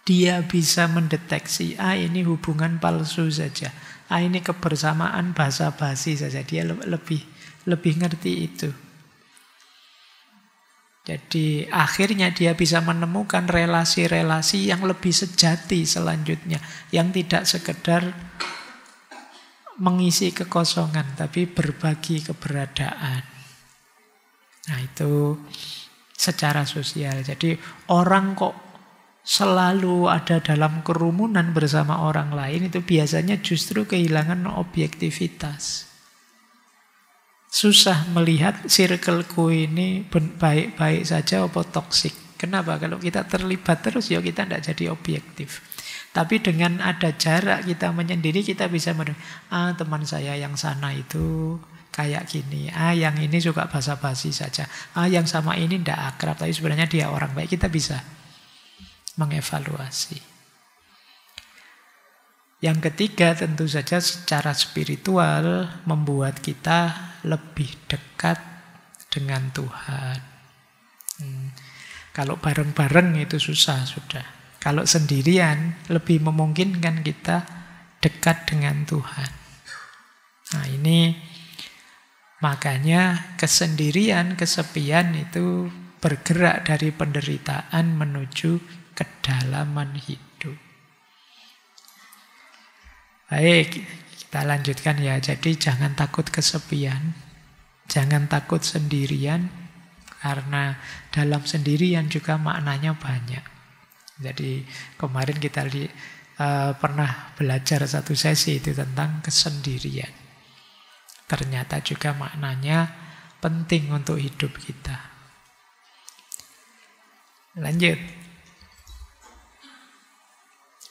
Dia bisa mendeteksi, ini hubungan palsu saja. Ini kebersamaan basa-basi saja. Dia lebih ngerti itu. Jadi akhirnya dia bisa menemukan relasi-relasi yang lebih sejati selanjutnya. Yang tidak sekedar mengisi kekosongan, tapi berbagi keberadaan. Nah itu secara sosial. Jadi orang kok selalu ada dalam kerumunan bersama orang lain, itu biasanya justru kehilangan objektivitas. Susah melihat circleku ini baik-baik saja atau toksik. Kenapa? Kalau kita terlibat terus, ya kita tidak jadi objektif. Tapi dengan ada jarak kita menyendiri, kita bisa teman saya yang sana itu kayak gini. Yang ini suka basa-basi saja. Yang sama ini tidak akrab, tapi sebenarnya dia orang baik. Kita bisa mengevaluasi. Yang ketiga tentu saja secara spiritual membuat kita lebih dekat dengan Tuhan. Kalau bareng-bareng itu susah sudah. Kalau sendirian lebih memungkinkan kita dekat dengan Tuhan. Nah ini makanya kesendirian, kesepian itu bergerak dari penderitaan menuju kedalaman hidup. Baik, kita lanjutkan ya. Jadi jangan takut kesepian, jangan takut sendirian, karena dalam sendirian juga maknanya banyak. Jadi kemarin kita pernah belajar satu sesi itu tentang kesendirian. Ternyata juga maknanya penting untuk hidup kita. Lanjut.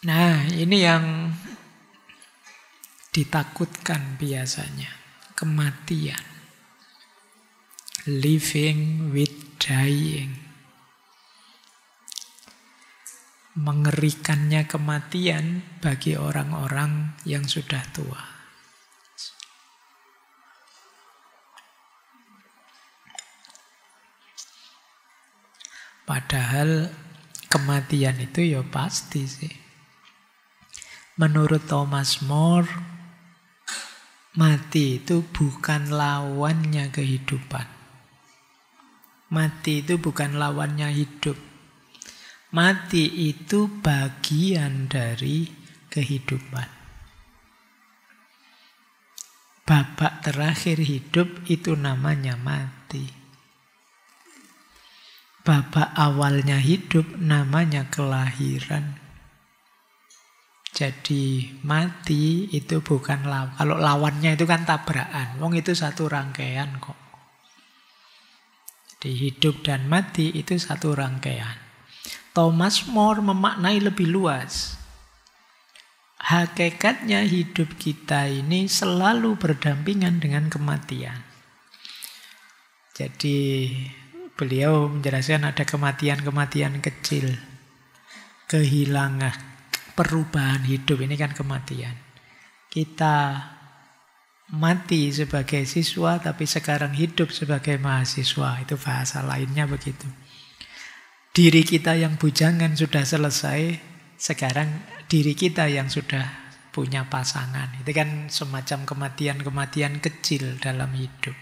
Nah, ini yang ditakutkan biasanya, kematian. Living with dying. Mengerikannya kematian bagi orang-orang yang sudah tua. Padahal kematian itu ya pasti sih. Menurut Thomas More, mati itu bukan lawannya kehidupan. Mati itu bukan lawannya hidup. Mati itu bagian dari kehidupan. Babak terakhir hidup itu namanya mati. Babak awalnya hidup namanya kelahiran. Jadi mati itu bukan lawan. Kalau lawannya itu kan tabrakan. Wong itu satu rangkaian kok. Jadi hidup dan mati itu satu rangkaian. Thomas More memaknai lebih luas. Hakikatnya hidup kita ini selalu berdampingan dengan kematian. Jadi beliau menjelaskan ada kematian-kematian kecil. Kehilangan. Perubahan hidup ini kan kematian. Kita mati sebagai siswa, tapi sekarang hidup sebagai mahasiswa. Itu bahasa lainnya begitu. Diri kita yang bujangan sudah selesai, sekarang diri kita yang sudah punya pasangan. Itu kan semacam kematian-kematian kecil dalam hidup.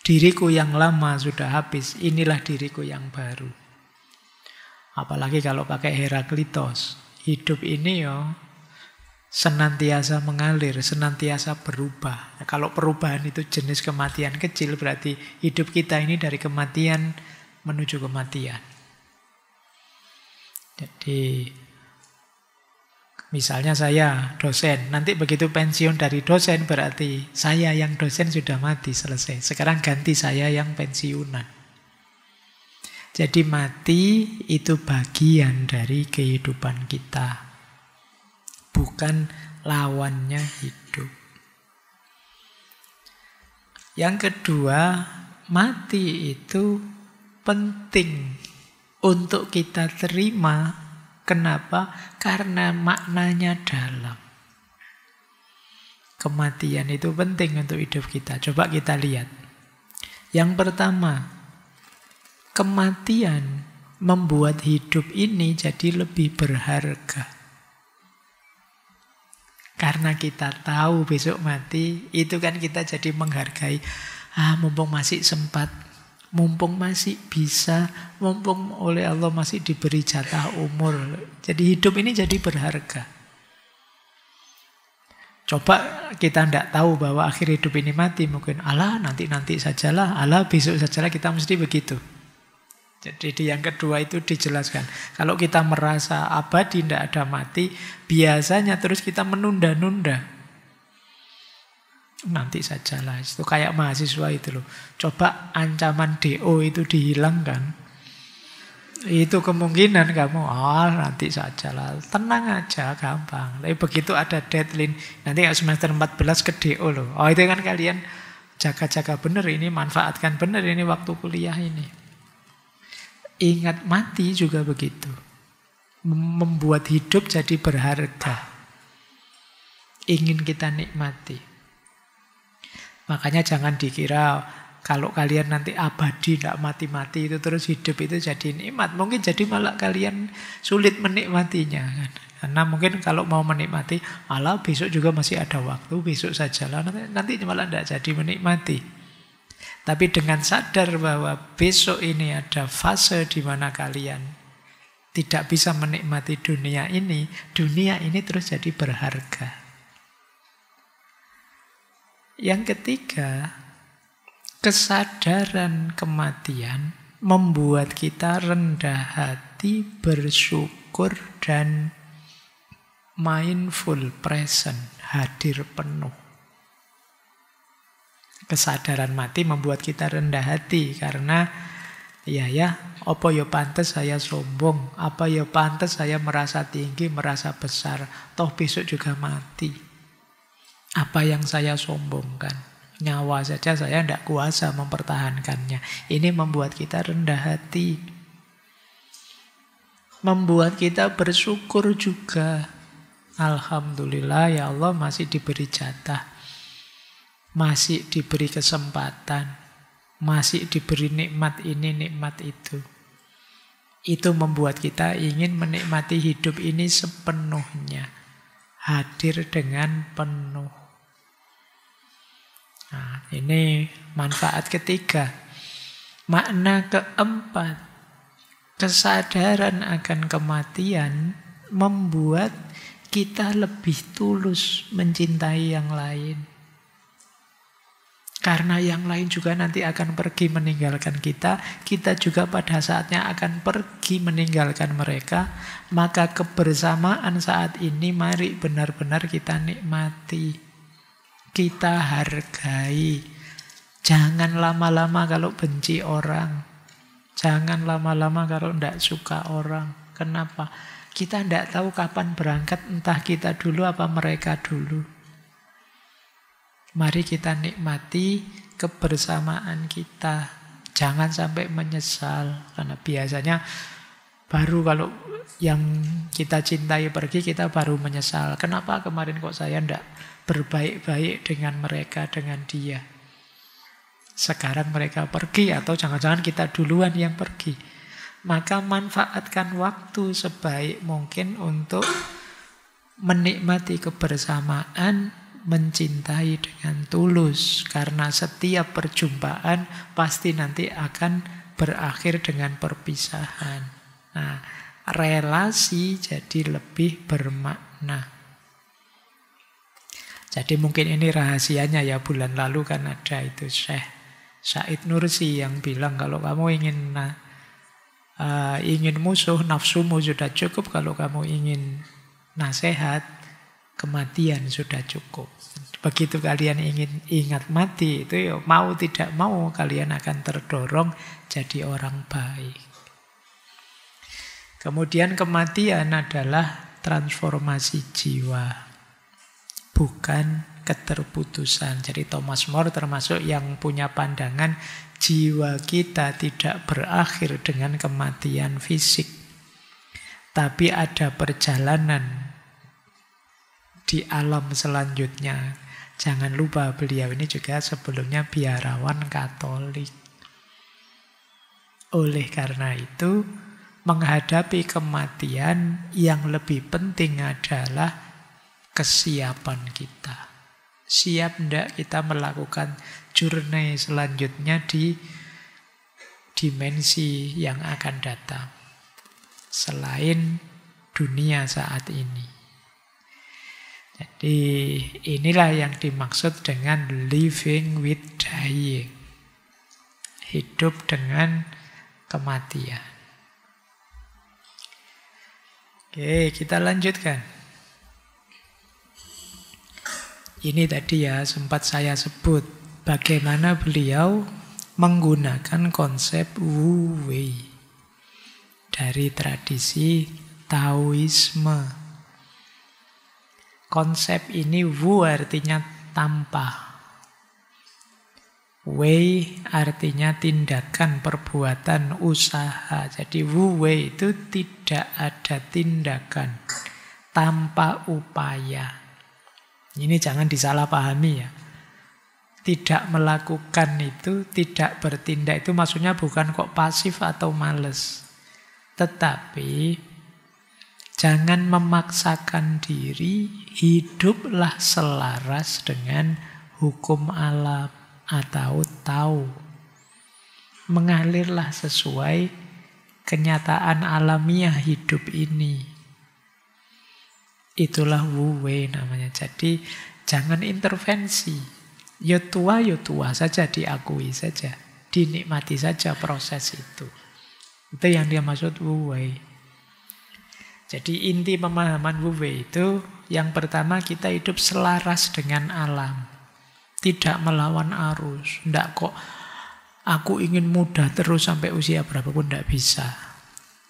Diriku yang lama sudah habis, inilah diriku yang baru. Apalagi kalau pakai Heraklitos. Hidup ini ya senantiasa mengalir, senantiasa berubah. Nah, kalau perubahan itu jenis kematian kecil, berarti hidup kita ini dari kematian menuju kematian. Jadi misalnya saya dosen, nanti begitu pensiun dari dosen berarti saya yang dosen sudah mati, selesai. Sekarang ganti saya yang pensiunan. Jadi mati itu bagian dari kehidupan kita. Bukan lawannya hidup. Yang kedua, mati itu penting untuk kita terima. Kenapa? Karena maknanya dalam. Kematian itu penting untuk hidup kita. Coba kita lihat. Yang pertama, kematian membuat hidup ini jadi lebih berharga. Karena kita tahu besok mati, itu kan kita jadi menghargai. Mumpung masih sempat, mumpung masih bisa, mumpung oleh Allah masih diberi jatah umur. Jadi hidup ini jadi berharga. Coba kita tidak tahu bahwa akhir hidup ini mati. Mungkin nanti sajalah, besok sajalah, kita mesti begitu. Jadi di yang kedua itu dijelaskan. Kalau kita merasa abadi, tidak ada mati, biasanya terus kita menunda-nunda. Nanti sajalah. Itu kayak mahasiswa itu loh. Coba ancaman DO itu dihilangkan. Itu kemungkinan kamu, nanti sajalah. Tenang aja, gampang. Tapi begitu ada deadline, nanti semester 14 ke DO loh. Itu kan kalian jaga-jaga benar ini, manfaatkan benar ini waktu kuliah ini. Ingat mati juga begitu. Membuat hidup jadi berharga. Ingin kita nikmati. Makanya jangan dikira kalau kalian nanti abadi, tidak mati-mati itu terus hidup itu jadi nikmat. Mungkin jadi malah kalian sulit menikmatinya. Karena mungkin kalau mau menikmati, besok juga masih ada waktu, besok sajalah. Nanti malah tidak jadi menikmati. Tapi dengan sadar bahwa besok ini ada fase di mana kalian tidak bisa menikmati dunia ini terus jadi berharga. Yang ketiga, kesadaran kematian membuat kita rendah hati, bersyukur, dan mindful, present, hadir penuh. Kesadaran mati membuat kita rendah hati karena apa ya pantas saya sombong, apa ya pantas saya merasa tinggi, merasa besar, toh besok juga mati. Apa yang saya sombongkan? Nyawa saja saya tidak kuasa mempertahankannya. Ini membuat kita rendah hati. Membuat kita bersyukur juga. Alhamdulillah ya Allah masih diberi jatah. Masih diberi kesempatan, masih diberi nikmat ini, nikmat itu. Itu membuat kita ingin menikmati hidup ini sepenuhnya. Hadir dengan penuh. Nah, ini manfaat ketiga. Makna keempat, kesadaran akan kematian membuat kita lebih tulus mencintai yang lain. Karena yang lain juga nanti akan pergi meninggalkan kita. Kita juga pada saatnya akan pergi meninggalkan mereka. Maka kebersamaan saat ini mari benar-benar kita nikmati. Kita hargai. Jangan lama-lama kalau benci orang. Jangan lama-lama kalau tidak suka orang. Kenapa? Kita tidak tahu kapan berangkat. Entah kita dulu apa mereka dulu. Mari kita nikmati kebersamaan kita. Jangan sampai menyesal. Karena biasanya baru kalau yang kita cintai pergi, kita baru menyesal. Kenapa kemarin kok saya tidak berbaik-baik dengan mereka, dengan dia. Sekarang mereka pergi atau jangan-jangan kita duluan yang pergi. Maka manfaatkan waktu sebaik mungkin untuk menikmati kebersamaan, mencintai dengan tulus, karena setiap perjumpaan pasti nanti akan berakhir dengan perpisahan. Nah, relasi jadi lebih bermakna. Jadi mungkin ini rahasianya ya, bulan lalu kan ada itu Syekh Said Nursi yang bilang kalau kamu ingin musuh, nafsumu sudah cukup. Kalau kamu ingin nasihat, kematian sudah cukup. Begitu kalian ingin ingat mati, itu ya mau tidak mau kalian akan terdorong jadi orang baik. Kemudian kematian adalah transformasi jiwa, bukan keterputusan. Jadi Thomas More termasuk yang punya pandangan jiwa kita tidak berakhir dengan kematian fisik, tapi ada perjalanan di alam selanjutnya. Jangan lupa beliau ini juga sebelumnya biarawan Katolik. Oleh karena itu, menghadapi kematian yang lebih penting adalah kesiapan kita. Siap enggak kita melakukan journey selanjutnya di dimensi yang akan datang selain dunia saat ini. Jadi inilah yang dimaksud dengan living with dying. Hidup dengan kematian. Oke, kita lanjutkan. Ini tadi ya sempat saya sebut bagaimana beliau menggunakan konsep Wu Wei dari tradisi Taoisme. Konsep ini Wu artinya tanpa, Wei artinya tindakan, perbuatan, usaha. Jadi Wu Wei itu tidak ada tindakan tanpa upaya. Ini jangan disalahpahami ya. Tidak melakukan itu, tidak bertindak itu maksudnya bukan kok pasif atau males. Tetapi jangan memaksakan diri, hiduplah selaras dengan hukum alam atau tahu. Mengalirlah sesuai kenyataan alamiah hidup ini. Itulah Wu Wei namanya. Jadi jangan intervensi. Ya tua saja, diakui saja. Dinikmati saja proses itu. Itu yang dia maksud Wu Wei. Jadi inti pemahaman Wu Wei itu yang pertama kita hidup selaras dengan alam. Tidak melawan arus. Tidak kok aku ingin muda terus sampai usia berapapun, tidak bisa.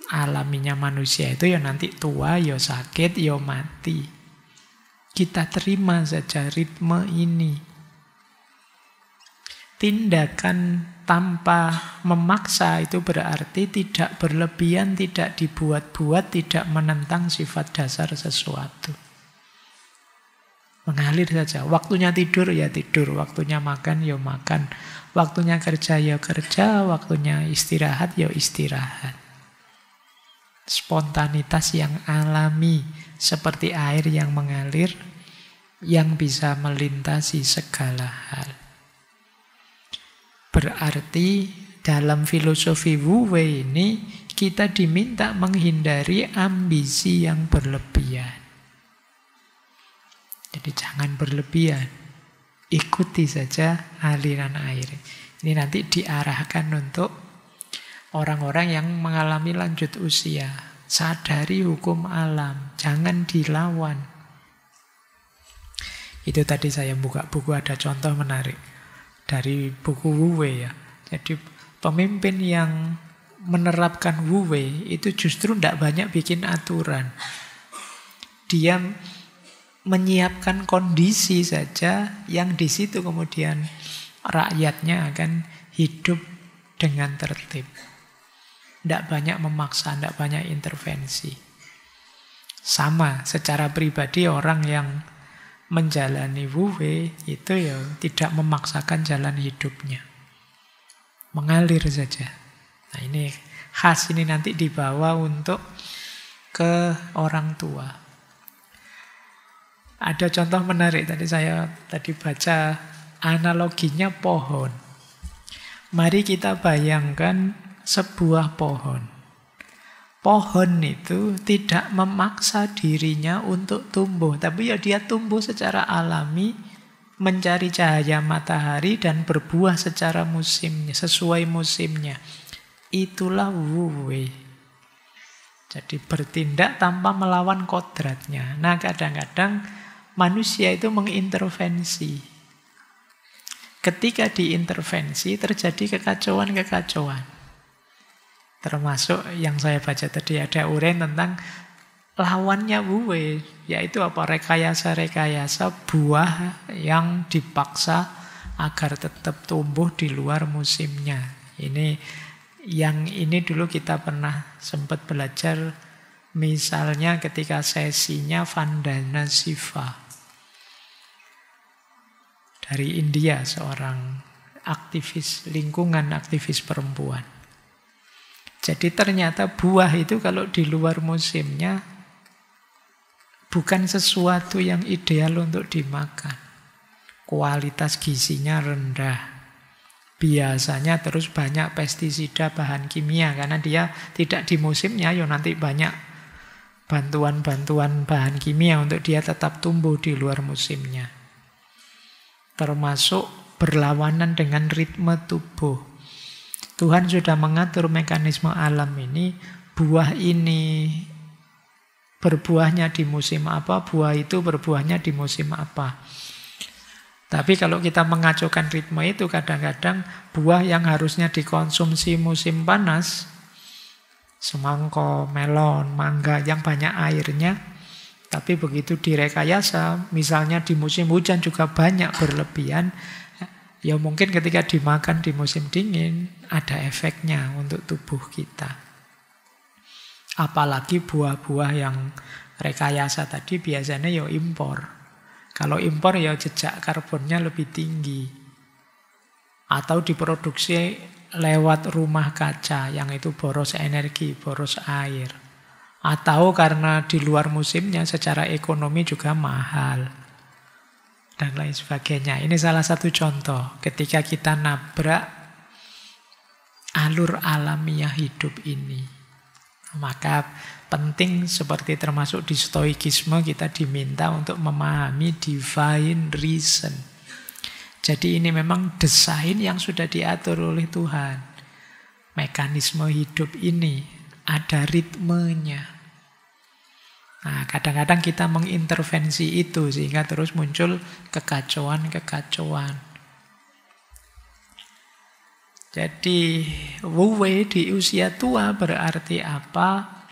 Alaminya manusia itu ya nanti tua, ya sakit, ya mati. Kita terima saja ritme ini. Tindakan tanpa memaksa itu berarti tidak berlebihan, tidak dibuat-buat, tidak menentang sifat dasar sesuatu. Mengalir saja. Waktunya tidur ya tidur, waktunya makan ya makan, waktunya kerja ya kerja, waktunya istirahat ya istirahat. Spontanitas yang alami seperti air yang mengalir yang bisa melintasi segala hal. Berarti dalam filosofi Wu Wei ini kita diminta menghindari ambisi yang berlebihan. Jadi jangan berlebihan. Ikuti saja aliran air. Ini nanti diarahkan untuk orang-orang yang mengalami lanjut usia. Sadari hukum alam, jangan dilawan. Itu tadi saya buka buku, ada contoh menarik dari buku Wu Wei ya. Jadi pemimpin yang menerapkan Wu Wei itu justru tidak banyak bikin aturan. Dia menyiapkan kondisi saja yang di situ kemudian rakyatnya akan hidup dengan tertib. Tidak banyak memaksa, tidak banyak intervensi. Sama secara pribadi orang yang menjalani Wu Wei itu ya tidak memaksakan jalan hidupnya. Mengalir saja. Nah ini khas, ini nanti dibawa untuk ke orang tua. Ada contoh menarik, saya baca analoginya pohon. Mari kita bayangkan sebuah pohon. Pohon itu tidak memaksa dirinya untuk tumbuh, tapi ya dia tumbuh secara alami, mencari cahaya matahari dan berbuah secara musimnya, sesuai musimnya. Itulah Wu Wei. Jadi bertindak tanpa melawan kodratnya. Nah kadang-kadang manusia itu mengintervensi. Ketika diintervensi terjadi kekacauan-kekacauan. Termasuk yang saya baca tadi ada uraian tentang lawannya Wu Wei, yaitu apa? Rekayasa-rekayasa buah yang dipaksa agar tetap tumbuh di luar musimnya. Ini dulu kita pernah sempat belajar, misalnya ketika sesinya Vandana Shiva dari India, seorang aktivis lingkungan, aktivis perempuan. Jadi ternyata buah itu kalau di luar musimnya bukan sesuatu yang ideal untuk dimakan. Kualitas gizinya rendah. Biasanya terus banyak pestisida, bahan kimia. Karena dia tidak di musimnya, ya nanti banyak bantuan-bantuan bahan kimia untuk dia tetap tumbuh di luar musimnya. Termasuk berlawanan dengan ritme tubuh. Tuhan sudah mengatur mekanisme alam ini, buah ini berbuahnya di musim apa, buah itu berbuahnya di musim apa. Tapi kalau kita mengacaukan ritme itu, kadang-kadang buah yang harusnya dikonsumsi musim panas, semangka, melon, mangga yang banyak airnya, tapi begitu direkayasa, misalnya di musim hujan juga banyak berlebihan, ya mungkin ketika dimakan di musim dingin, ada efeknya untuk tubuh kita. Apalagi buah-buah yang rekayasa tadi biasanya ya impor. Kalau impor ya jejak karbonnya lebih tinggi. Atau diproduksi lewat rumah kaca, yang itu boros energi, boros air. Atau karena di luar musimnya secara ekonomi juga mahal. Dan lain sebagainya. Ini salah satu contoh ketika kita nabrak alur alamiah hidup ini. Maka penting seperti termasuk di stoikisme kita diminta untuk memahami divine reason. Jadi ini memang desain yang sudah diatur oleh Tuhan. Mekanisme hidup ini ada ritmenya. Nah, kadang-kadang kita mengintervensi itu sehingga terus muncul kekacauan-kekacauan. Jadi, wuwe di usia tua berarti apa?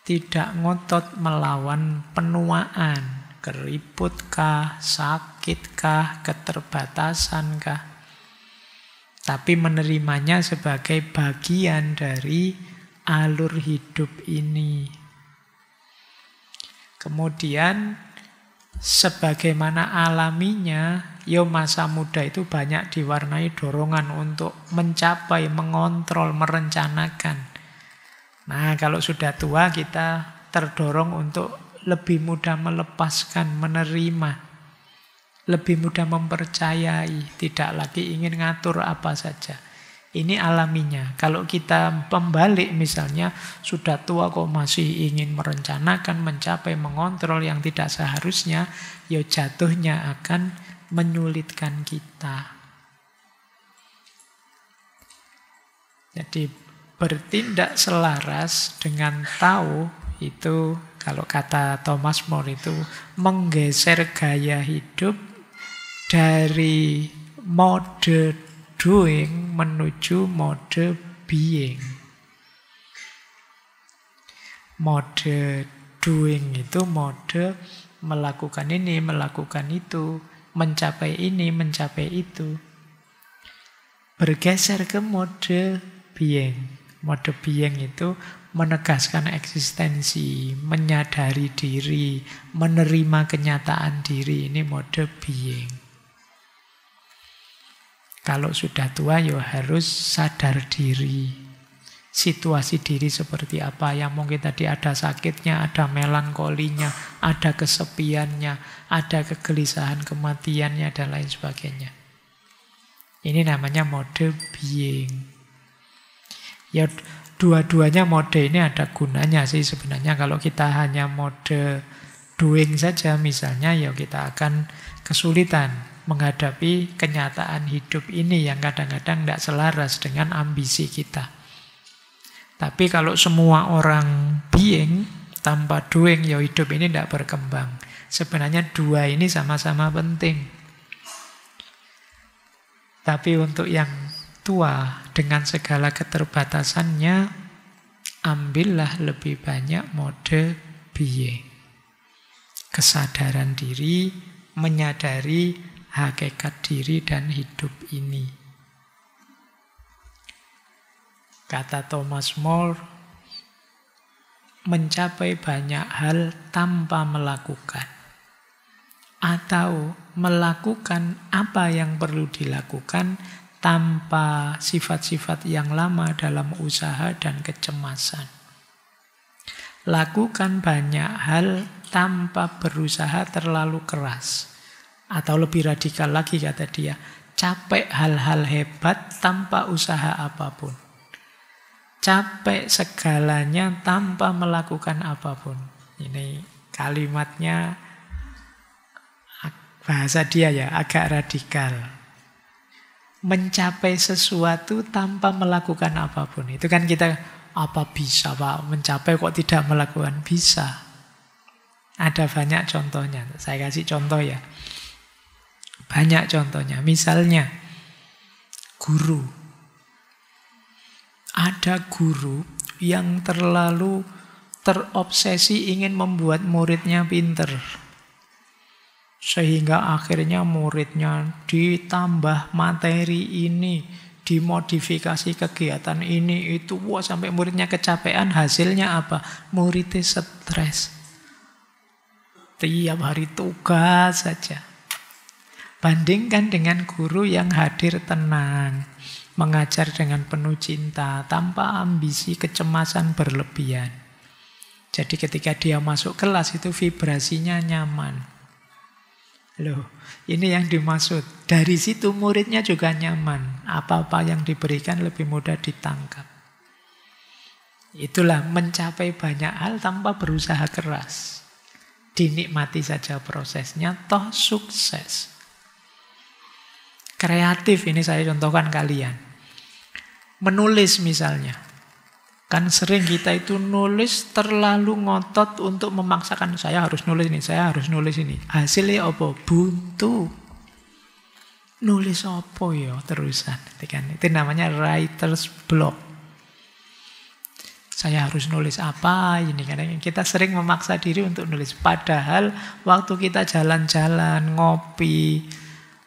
Tidak ngotot melawan penuaan. Keriputkah, sakitkah, keterbatasankah? Tapi menerimanya sebagai bagian dari alur hidup ini. Kemudian sebagaimana alaminya, ya masa muda itu banyak diwarnai dorongan untuk mencapai, mengontrol, merencanakan. Nah, kalau sudah tua kita terdorong untuk lebih mudah melepaskan, menerima, lebih mudah mempercayai, tidak lagi ingin ngatur apa saja. Ini alaminya. Kalau kita pembalik misalnya, sudah tua kok masih ingin merencanakan, mencapai, mengontrol yang tidak seharusnya, ya jatuhnya akan menyulitkan kita. Jadi bertindak selaras dengan tahu itu, kalau kata Thomas More itu, menggeser gaya hidup dari mode doing menuju mode being. Mode doing itu mode melakukan ini, melakukan itu, mencapai ini, mencapai itu. Bergeser ke mode being. Mode being itu menegaskan eksistensi, menyadari diri, menerima kenyataan diri. Ini mode being. Kalau sudah tua ya harus sadar diri. Situasi diri seperti apa, yang mungkin tadi ada sakitnya, ada melankolinya, ada kesepiannya, ada kegelisahan kematiannya, dan lain sebagainya. Ini namanya mode being. Ya dua-duanya mode ini ada gunanya sih sebenarnya. Kalau kita hanya mode doing saja misalnya, ya kita akan kesulitan menghadapi kenyataan hidup ini yang kadang-kadang tidak selaras dengan ambisi kita. Tapi kalau semua orang being tanpa doing, ya hidup ini tidak berkembang. Sebenarnya dua ini sama-sama penting. Tapi untuk yang tua dengan segala keterbatasannya, ambillah lebih banyak mode being. Kesadaran diri, menyadari hakikat diri dan hidup ini. Kata Thomas More, mencapai banyak hal tanpa melakukan. Atau melakukan apa yang perlu dilakukan, tanpa sifat-sifat yang lama dalam usaha dan kecemasan. Lakukan banyak hal tanpa berusaha terlalu keras. Atau lebih radikal lagi kata dia, capek hal-hal hebat tanpa usaha apapun. Capek segalanya tanpa melakukan apapun. Ini kalimatnya bahasa dia ya, agak radikal. Mencapai sesuatu tanpa melakukan apapun. Itu kan kita, apa bisa Pak mencapai kok tidak melakukan? Bisa. Ada banyak contohnya. Saya kasih contoh ya. Banyak contohnya. Misalnya, guru. Ada guru yang terlalu terobsesi ingin membuat muridnya pinter. Sehingga akhirnya muridnya ditambah materi ini, dimodifikasi kegiatan ini, itu. Wah, sampai muridnya kecapean, hasilnya apa? Muridnya stres. Tiap hari tugas saja. Bandingkan dengan guru yang hadir tenang, mengajar dengan penuh cinta, tanpa ambisi kecemasan berlebihan. Jadi ketika dia masuk kelas itu vibrasinya nyaman. Loh, ini yang dimaksud. Dari situ muridnya juga nyaman. Apa-apa yang diberikan lebih mudah ditangkap. Itulah mencapai banyak hal tanpa berusaha keras. Dinikmati saja prosesnya, toh sukses. Kreatif ini saya contohkan kalian. Menulis misalnya. Kan sering kita itu nulis terlalu ngotot untuk memaksakan. Saya harus nulis ini, saya harus nulis ini. Hasilnya apa? Buntu. Nulis apa ya terusan. Itu namanya writer's block. Saya harus nulis apa ini. Karena kita sering memaksa diri untuk nulis. Padahal waktu kita jalan-jalan, ngopi,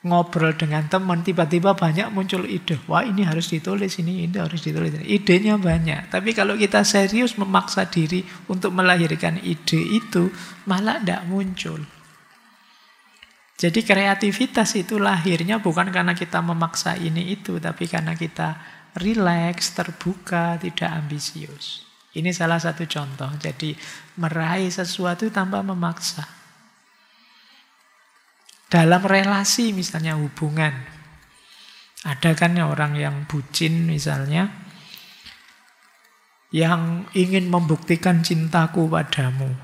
ngobrol dengan teman, tiba-tiba banyak muncul ide. Wah, ini harus ditulis, ini harus ditulis. Idenya banyak. Tapi kalau kita serius memaksa diri untuk melahirkan ide itu, malah tidak muncul. Jadi kreativitas itu lahirnya bukan karena kita memaksa ini itu, tapi karena kita rileks, terbuka, tidak ambisius. Ini salah satu contoh. Jadi meraih sesuatu tanpa memaksa. Dalam relasi misalnya hubungan. Ada kan orang yang bucin misalnya. Yang ingin membuktikan cintaku padamu.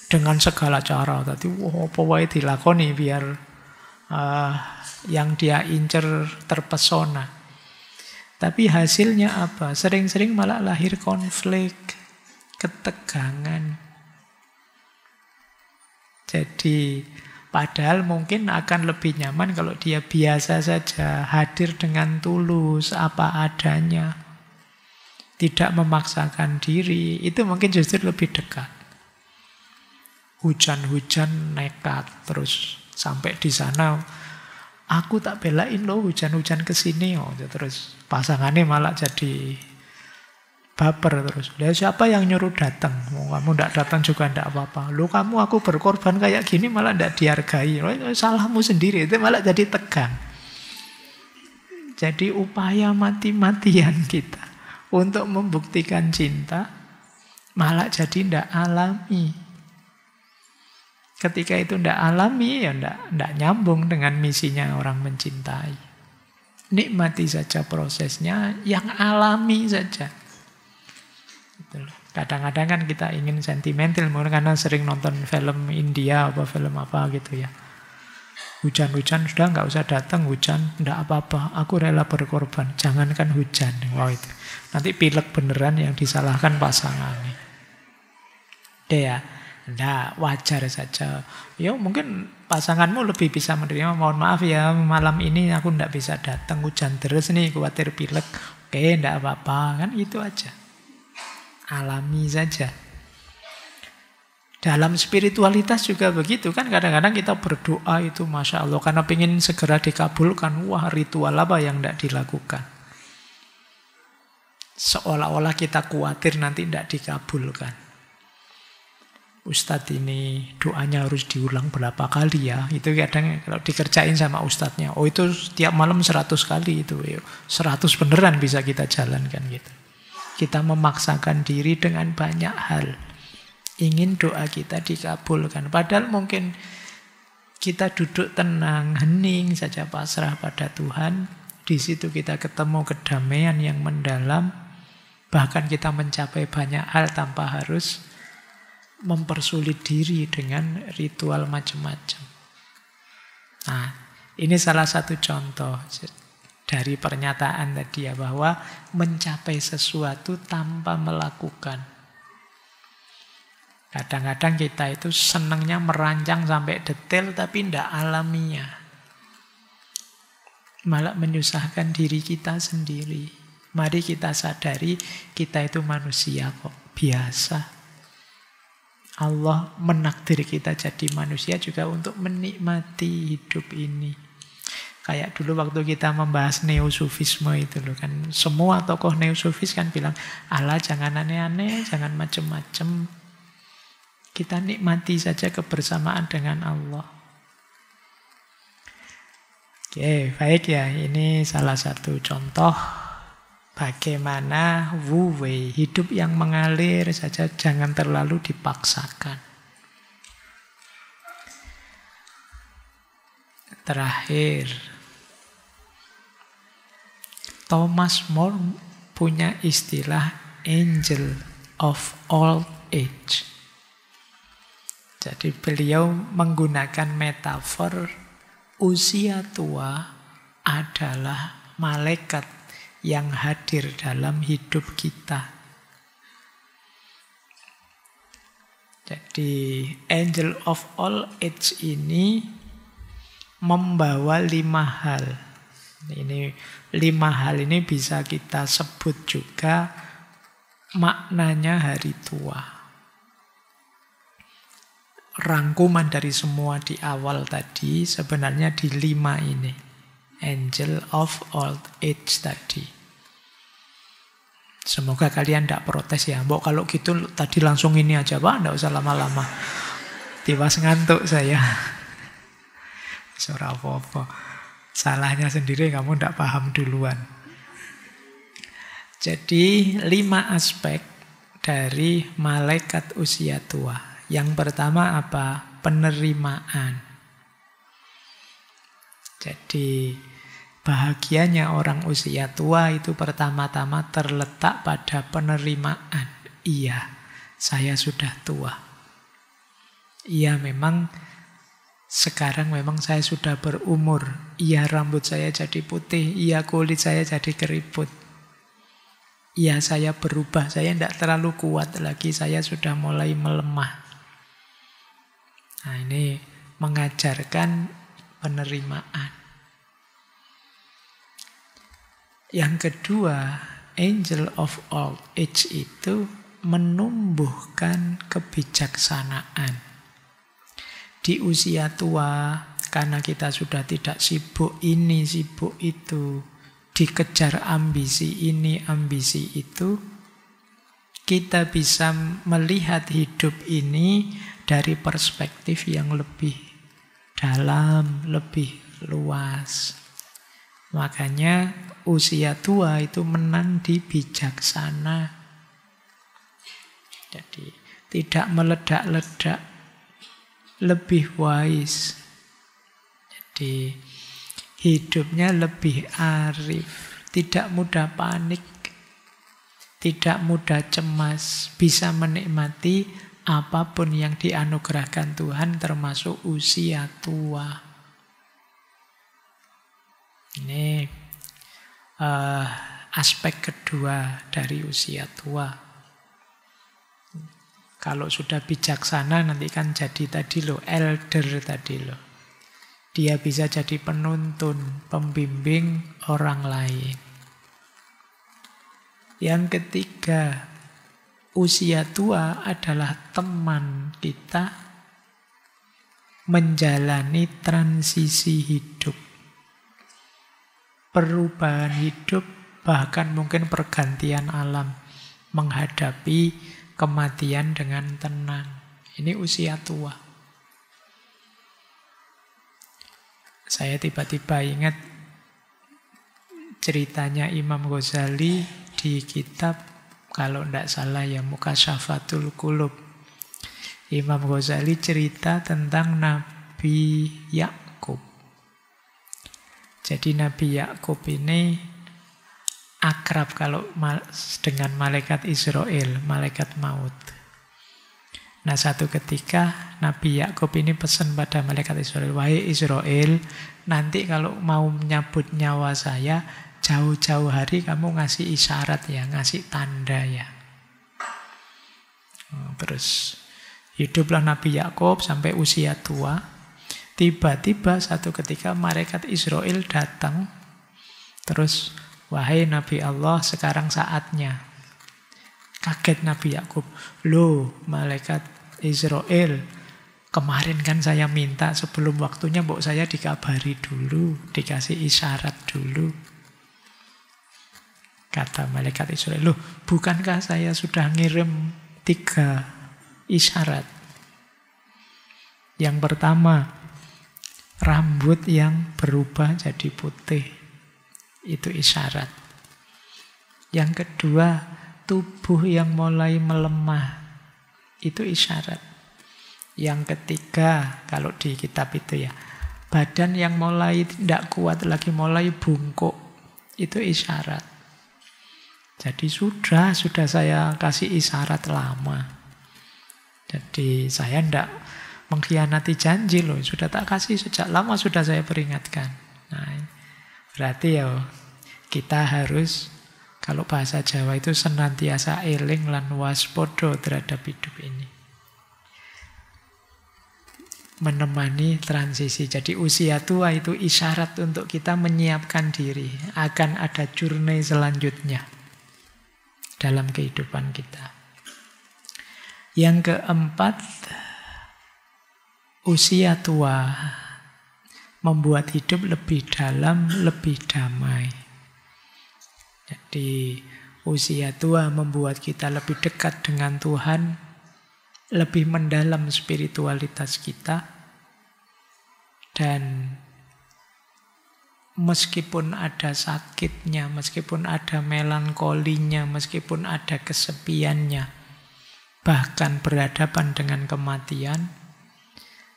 Dengan segala cara. Tadi apa wae dilakoni biar yang dia incer terpesona. Tapi hasilnya apa? Sering-sering malah lahir konflik. Ketegangan. Jadi padahal mungkin akan lebih nyaman kalau dia biasa saja, hadir dengan tulus, apa adanya. Tidak memaksakan diri, itu mungkin justru lebih dekat. Hujan-hujan nekat, terus sampai di sana, aku tak belain loh hujan-hujan kesini. Oh, terus pasangannya malah jadi baper terus. Lah siapa yang nyuruh datang? Kamu tidak datang juga tidak apa-apa. Lu kamu aku berkorban kayak gini malah tidak dihargai. Salahmu sendiri. Itu malah jadi tegang. Jadi upaya mati-matian kita untuk membuktikan cinta malah jadi tidak alami. Ketika itu tidak alami ya tidak nyambung dengan misinya orang mencintai. Nikmati saja prosesnya, yang alami saja. Kadang-kadang kan kita ingin sentimental karena sering nonton film India apa film apa gitu ya. Hujan-hujan sudah nggak usah datang, hujan nggak apa-apa, aku rela berkorban, jangankan hujan. Wow, itu nanti pilek beneran yang disalahkan pasangannya. Ya, nggak, wajar saja. Ya mungkin pasanganmu lebih bisa menerima. Mohon maaf ya, malam ini aku nggak bisa datang, hujan terus nih, khawatir pilek. Oke, nggak apa-apa, kan itu aja. Alami saja. Dalam spiritualitas juga begitu kan. Kadang-kadang kita berdoa itu Masya Allah karena ingin segera dikabulkan. Wah, ritual apa yang tidak dilakukan. Seolah-olah kita khawatir nanti tidak dikabulkan. Ustadz ini doanya harus diulang berapa kali ya. Itu kadang kalau dikerjain sama ustadznya, oh itu setiap malam 100 kali itu. 100 beneran bisa kita jalankan gitu. Kita memaksakan diri dengan banyak hal. Ingin doa kita dikabulkan. Padahal mungkin kita duduk tenang, hening saja pasrah pada Tuhan. Di situ kita ketemu kedamaian yang mendalam. Bahkan kita mencapai banyak hal tanpa harus mempersulit diri dengan ritual macam-macam. Nah, ini salah satu contoh dari pernyataan tadi ya, bahwa mencapai sesuatu tanpa melakukan. Kadang-kadang kita itu senangnya merancang sampai detail tapi tidak alamiah. Malah menyusahkan diri kita sendiri. Mari kita sadari kita itu manusia kok, biasa. Allah menakdir kita jadi manusia juga untuk menikmati hidup ini. Kayak dulu waktu kita membahas neosufisme itu loh kan. Semua tokoh neosufis kan bilang, Allah jangan aneh-aneh, jangan macem-macem. Kita nikmati saja kebersamaan dengan Allah. Oke, baik ya. Ini salah satu contoh bagaimana wu wei, hidup yang mengalir saja, jangan terlalu dipaksakan. Terakhir, Thomas More punya istilah angel of old age. Jadi beliau menggunakan metafor usia tua adalah malaikat yang hadir dalam hidup kita. Jadi angel of all age ini membawa 5 hal. Ini 5 hal ini bisa kita sebut juga maknanya hari tua. Rangkuman dari semua di awal tadi sebenarnya di 5 ini. Angel of old age tadi. Semoga kalian tidak protes ya. Mbok kalau gitu tadi langsung ini aja Pak, tidak usah lama-lama. Tiwas ngantuk saya. Surah apa-apa. Salahnya sendiri, kamu tidak paham duluan. Jadi 5 aspek dari malaikat usia tua. Yang pertama apa? Penerimaan. Jadi bahagianya orang usia tua itu pertama-tama terletak pada penerimaan. Iya, saya sudah tua. Iya, memang sekarang memang saya sudah berumur. Iya, rambut saya jadi putih. Iya, kulit saya jadi keriput. Iya, saya berubah. Saya tidak terlalu kuat lagi. Saya sudah mulai melemah. Nah, ini mengajarkan penerimaan. Yang kedua, angel of old age itu menumbuhkan kebijaksanaan. Di usia tua, karena kita sudah tidak sibuk ini, sibuk itu, dikejar ambisi ini, ambisi itu, kita bisa melihat hidup ini dari perspektif yang lebih dalam, lebih luas. Makanya usia tua itu menang di bijaksana. Jadi tidak meledak-ledak, lebih wise. Jadi hidupnya lebih arif, tidak mudah panik, tidak mudah cemas, bisa menikmati apapun yang dianugerahkan Tuhan termasuk usia tua. Ini aspek kedua dari usia tua. Kalau sudah bijaksana nanti kan jadi tadi loh, elder tadi loh. Dia bisa jadi penuntun, pembimbing orang lain. Yang ketiga, usia tua adalah teman kita menjalani transisi hidup. Perubahan hidup, bahkan mungkin pergantian alam, menghadapi kematian dengan tenang. Ini usia tua. Saya tiba-tiba ingat ceritanya Imam Ghazali di kitab, kalau tidak salah ya, Mukasyafatul Qulub. Imam Ghazali cerita tentang Nabi Yakub. Jadi Nabi Yakub ini akrab kalau dengan malaikat Israel, malaikat maut. Nah, satu ketika Nabi Yakub ini pesan pada malaikat Israel, wahai Israel, nanti kalau mau menyabut nyawa saya, jauh-jauh hari kamu ngasih isyarat ya, ngasih tanda ya. Terus hiduplah Nabi Yakub sampai usia tua. Tiba-tiba satu ketika malaikat Israel datang. Terus, wahai Nabi Allah, sekarang saatnya. Kaget Nabi Yakub. Loh, malaikat Israel, kemarin kan saya minta sebelum waktunya, mbok saya dikabari dulu, dikasih isyarat dulu. Kata malaikat Israel, loh, bukankah saya sudah ngirim 3 isyarat? Yang pertama, rambut yang berubah jadi putih. Itu isyarat. Yang kedua, tubuh yang mulai melemah. Itu isyarat. Yang ketiga, kalau di kitab itu ya, badan yang mulai tidak kuat lagi, mulai bungkuk. Itu isyarat. Jadi sudah saya kasih isyarat lama. Jadi saya tidak mengkhianati janji loh. Sudah tak kasih sejak lama, sudah saya peringatkan. Nah, berarti ya kita harus, kalau bahasa Jawa itu senantiasa eling lan waspodo terhadap hidup ini. Menemani transisi. Jadi usia tua itu isyarat untuk kita menyiapkan diri. Akan ada journey selanjutnya dalam kehidupan kita. Yang keempat, usia tua membuat hidup lebih dalam, lebih damai. Jadi usia tua membuat kita lebih dekat dengan Tuhan, lebih mendalam spiritualitas kita, dan meskipun ada sakitnya, meskipun ada melankolinya, meskipun ada kesepiannya, bahkan berhadapan dengan kematian,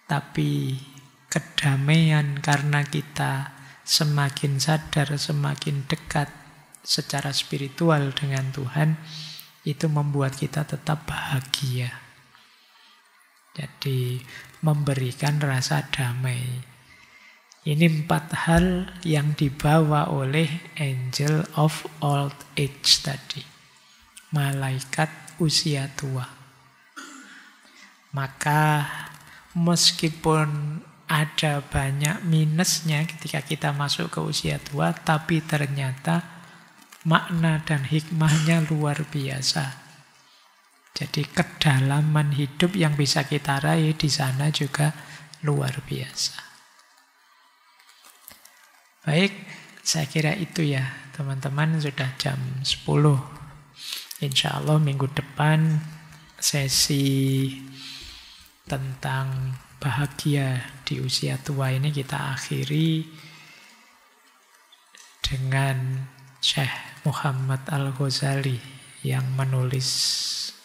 tapi kedamaian karena kita semakin sadar, semakin dekat secara spiritual dengan Tuhan, itu membuat kita tetap bahagia. Jadi memberikan rasa damai. Ini 4 hal yang dibawa oleh Angel of Old Age tadi. Malaikat usia tua. Maka meskipun ada banyak minusnya ketika kita masuk ke usia tua, tapi ternyata makna dan hikmahnya luar biasa. Jadi kedalaman hidup yang bisa kita raih di sana juga luar biasa. Baik, saya kira itu ya teman-teman, sudah jam 10. Insya Allah minggu depan sesi tentang bahagia di usia tua ini kita akhiri dengan Syekh Muhammad Al-Ghazali yang menulis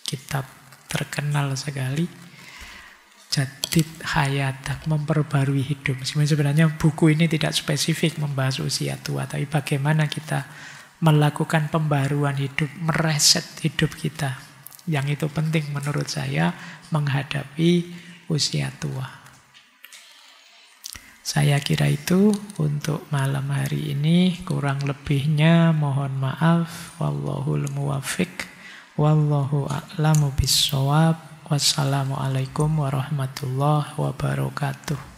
kitab terkenal sekali, Jadid Hayatak, memperbarui hidup. Sebenarnya buku ini tidak spesifik membahas usia tua, tapi bagaimana kita melakukan pembaruan hidup, mereset hidup kita. Yang itu penting menurut saya menghadapi usia tua. Saya kira itu untuk malam hari ini. Kurang lebihnya mohon maaf. Wallahul muwaffiq. Wallahu a'lamu bissawab. Wassalamualaikum warahmatullahi wabarakatuh.